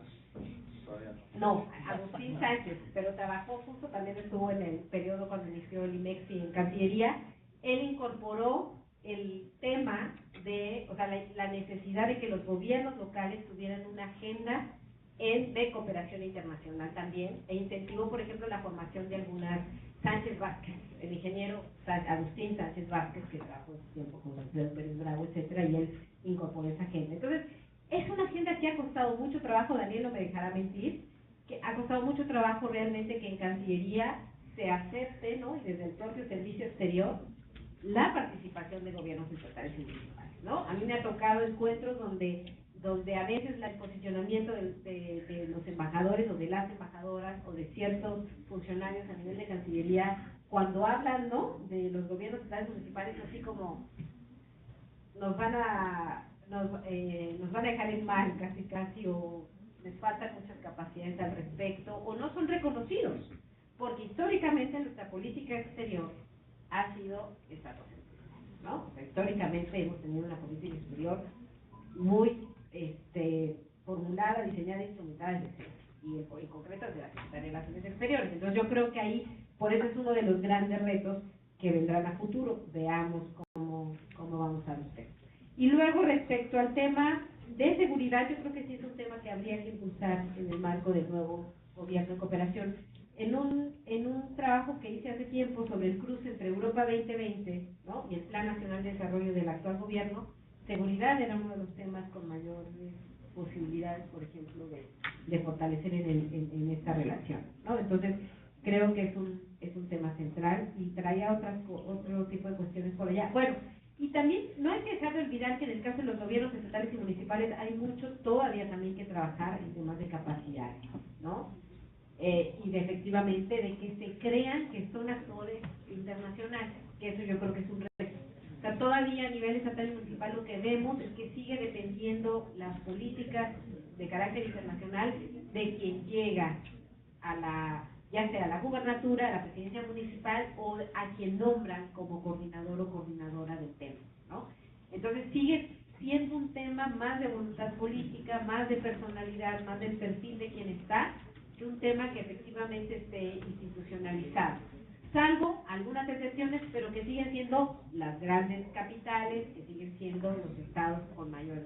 No, Agustín Sánchez, pero trabajó justo, también estuvo en el periodo cuando inició el IMEXI en Cancillería. Él incorporó el tema de, o sea, la necesidad de que los gobiernos locales tuvieran una agenda de cooperación internacional también, e incentivó, por ejemplo, la formación de algunas. Sánchez Vázquez, el ingeniero Agustín Sánchez Vázquez, que trabajó en tiempo con Alfredo Pérez Bravo, etcétera, y él incorporó esa agenda. Entonces, es una agenda que ha costado mucho trabajo, Daniel no me dejará mentir, que ha costado mucho trabajo realmente que en Cancillería se acepte, ¿no? Y desde el propio Servicio Exterior, la participación de gobiernos estatales y municipales, ¿no? A mí me ha tocado encuentros donde a veces el posicionamiento de los embajadores o de las embajadoras o de ciertos funcionarios a nivel de Cancillería, cuando hablan, ¿no?, de los gobiernos estatales municipales, así como nos van a dejar en mal casi, o les faltan muchas capacidades al respecto, o no son reconocidos, porque históricamente nuestra política exterior ha sido estadounidense, ¿no? O sea, históricamente hemos tenido una política exterior muy formulada, diseñada e instrumentada y en concreto de la Secretaría de Relaciones Exteriores. Entonces yo creo que ahí, por eso es uno de los grandes retos que vendrán a futuro. Veamos cómo vamos a los temas. Y luego, respecto al tema de seguridad, yo creo que sí es un tema que habría que impulsar en el marco del nuevo gobierno de cooperación. En un trabajo que hice hace tiempo sobre el cruce entre Europa 2020, ¿no?, y el Plan Nacional de Desarrollo del actual gobierno, seguridad era uno de los temas con mayores posibilidades, por ejemplo, de fortalecer en esta relación, ¿no? Entonces, creo que es un tema central y traía otro tipo de cuestiones por allá. Bueno, y también no hay que dejar de olvidar que en el caso de los gobiernos estatales y municipales hay mucho todavía también que trabajar en temas de capacidad, ¿no? Y efectivamente de que se crean que son actores internacionales, que eso yo creo que es un reto. O sea, todavía a nivel estatal y municipal lo que vemos es que sigue dependiendo las políticas de carácter internacional de quien llega ya sea a la gubernatura, a la presidencia municipal o a quien nombran como coordinador o coordinadora del tema, ¿no? Entonces sigue siendo un tema más de voluntad política, más de personalidad, más del perfil de quien está, que un tema que efectivamente esté institucionalizado. Salvo algunas excepciones, pero que siguen siendo las grandes capitales, que siguen siendo los estados con mayores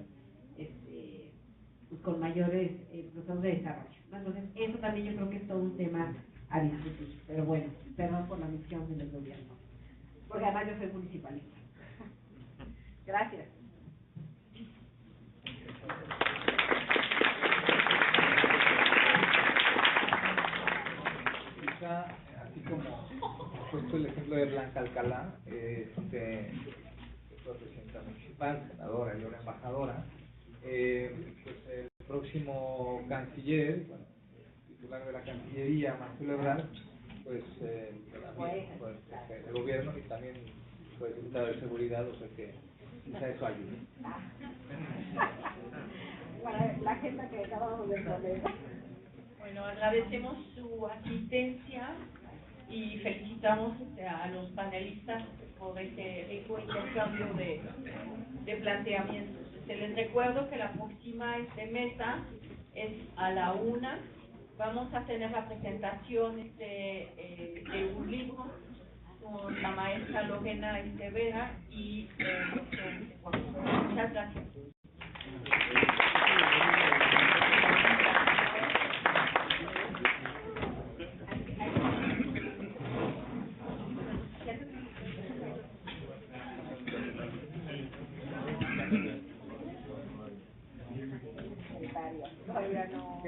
procesos de desarrollo, ¿no? Entonces, eso también yo creo que es todo un tema a discutir. Pero bueno, perdón por la misión del gobierno, porque además yo soy municipalista. Gracias. Quizá, así como puesto el ejemplo de Blanca Alcalá, que fue presidenta municipal, senadora y ahora embajadora, pues el próximo canciller, bueno, titular de la Cancillería, Marcelo Ebrard, pues también pues, el gobierno y también pues secretario de Seguridad, o sea que quizá eso ayude. Para la agenda que acabamos de poner. Bueno, agradecemos su asistencia y felicitamos a los panelistas por este intercambio de planteamientos. Les recuerdo que la próxima mesa es a la 1:00. Vamos a tener la presentación de un libro con la maestra Lorena Estevera y el doctor. Muchas gracias. Todavía no.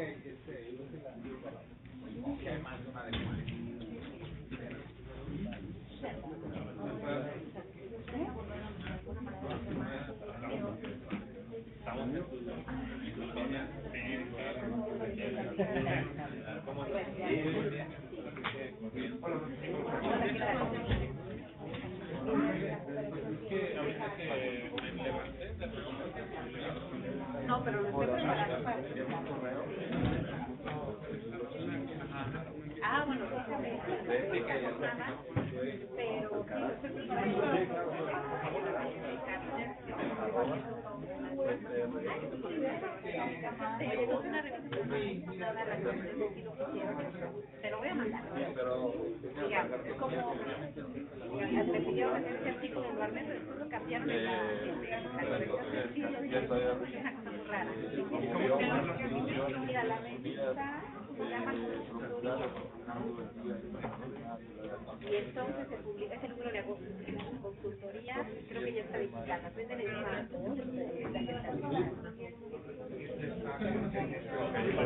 No, pero lo estoy preparando para el correo. Ah, bueno, déjame. Pero sí, lo estoy preparando. Te lo voy a mandar. Digamos, es como me pidieron hacer este artículo en Barnet, pero después lo cambiaron en la corrección del título. Es una cosa muy rara. Mira, la revista se llama y entonces se publica ese número de agosto. Consultoría, creo que ya está digital. Venden en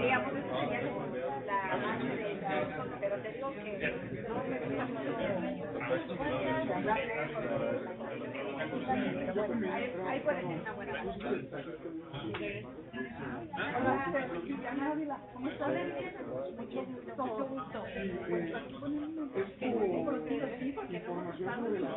digamos, eso sería como la base de la... Pero te digo que no me pero bueno, ahí puede ser una buena base. Hola, ¿cómo estás? Mucho gusto. Información sobre la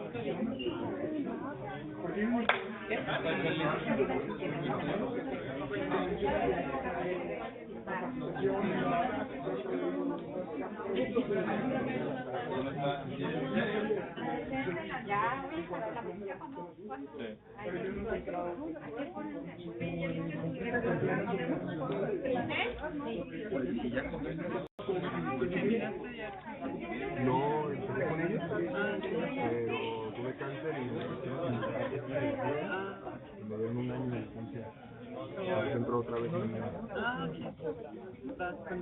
ya, para la música cuando no empecé con ellos, pero tuve cáncer y me dieron aquí. Vas con...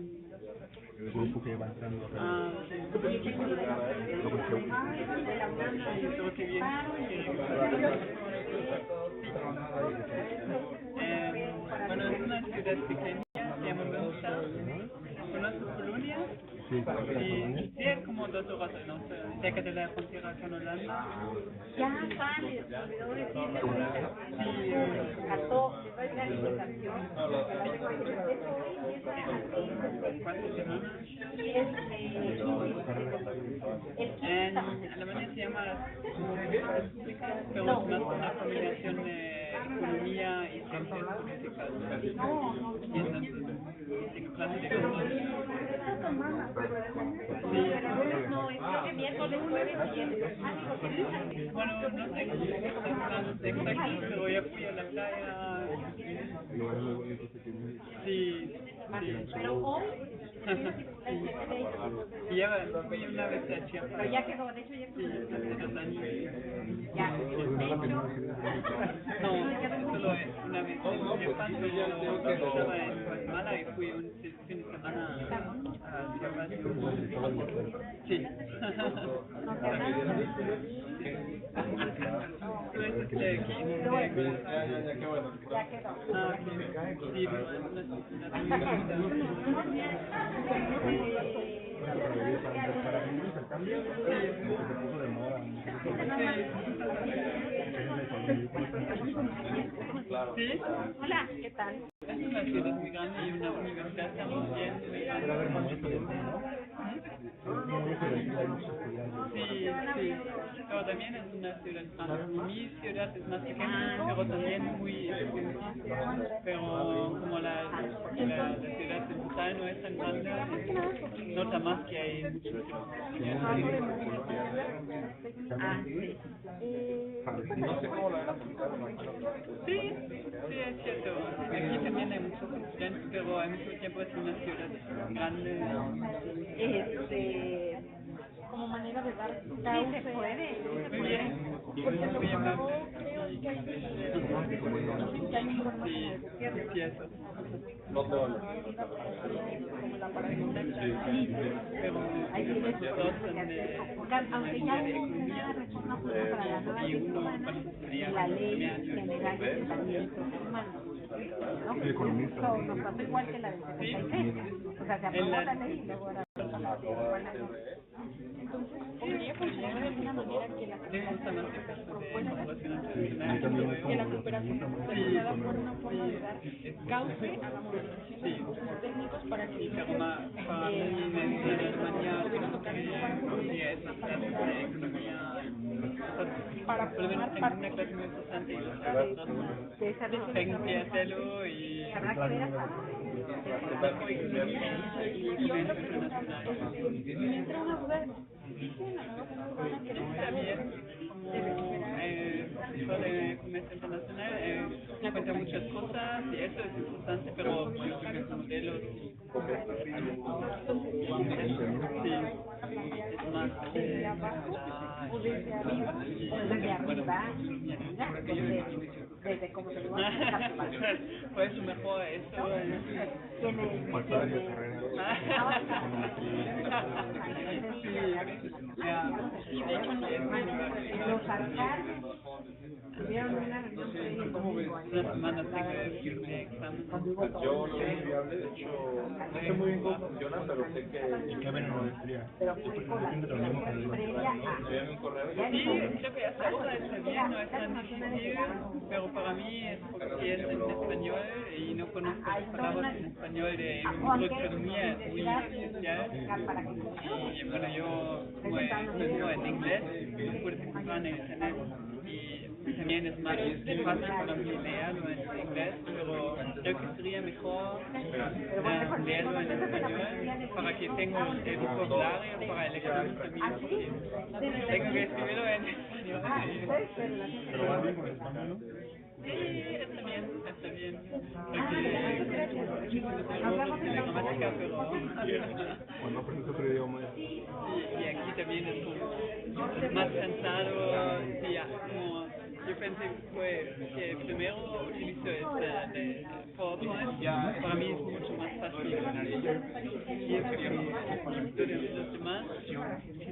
El grupo que va entrando. Ah, sí. Sí, todo que bien. Bueno, es una ciudad pequeña, se llama Münster. ¿Conoces Colonia? Sí, Sí, es como 2 horas al norte, cerca de la frontera con Holanda. Ya sale, se olvidó decirle, Sí, Cató, que es la limitación. ¿cuántas semanas? En Alemania se llama pero es más una combinación de economía y ciencias políticas. Y entonces, ¿qué clase de cosas? No, es creo que miércoles, jueves y viernes. Bueno, no sé los planes exactos, pero ya fui a la playa. Sí, sí. Pero hoy, Y ya fui una vez a Chiapas. pero ya quedó, de hecho ya Sí, hace 2 años. ya. No, solo una vez en Chiapas, pero estaba en Guatemala y fui un fin de semana a Chiapas. Sí. ¿Tú eres de aquí? Ya, qué bueno. Ah, sí. Sí, pero es una ciudad muy Para mí el cambio se puso de moda. ¿Sí? Hola, ¿qué tal? Es una ciudad muy grande y una universidad también muy grande. Sí, sí, pero también es una ciudad grande. Mi ciudad es más pequeña, pero también muy extensa. Pero como la ciudad en total no es tan grande, nota más que hay muchos No sé cómo lo van a aplicar, imagino que Sí, sí, es cierto. Aquí también hay muchos estudiantes, pero al mismo tiempo es una ciudad grande. Como manera de dar su cauce. Sí, se puede. Muy bien. Porque lo Muy que amable. creo que hay un problema Sí, con sí, eso. no te van como la paradigma Pero hay que los dos son de aunque ya hubo una reforma justa para la nueva y ley uno humana sería y la ley general de tratamientos humanos, ¿no? Nos pasó igual que la del 76, o sea, se aprobó la ley y luego ahora entonces podría funcionar de alguna manera que la que la cooperación pueda por una forma de dar cauce a la modificación de recursos técnicos para que Sí, pero para mí en Alemania sí, esas clases de economía para solamente tengo parte una clase muy interesante y las otras no. Tengo que hacerlo y habrá que ver hasta macroeconomía y comercio internacional. me entra una duda, dice la nueva zona urbana que Está bien. Eso de comercio internacional cuenta muchas cosas y eso es importante, pero bueno, los modelos y sí, es más desde abajo o desde arriba o desde arriba, desde como se lo va a por eso mejor eso tiene y de hecho los alcaldes tuvieron una reunión el domingo una semana tengo de examen. Yo lo veo viable, de hecho, no sé muy bien cómo funciona, pero sé que ¿Qué ven en la maestría? pero fue con la previa a envían un correo. Sí, creo que hasta ahora está bien, no es tan difícil, pero para mí es porque es en español y no conozco las palabras en español de microeconomía, es muy especial. Y bueno, yo como estudio en inglés, no puedo encontrar en el internet y también es más fácil para mí leerlo en inglés, pero creo que sería mejor leerlo en español para que tenga el vocabulario para el examen también, porque tengo que escribirlo en español. Pero va bien con el español, ¿no? Sí, está bien, está bien. Errores en la gramática, pero... Cuando aprendes otro idioma. Sí, y aquí también es como más cansado, sí, como yo pensé fue que primero utilizo de PowerPoint, para mí es mucho más fácil. Y los demás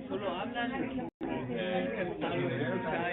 solo hablan, cantar,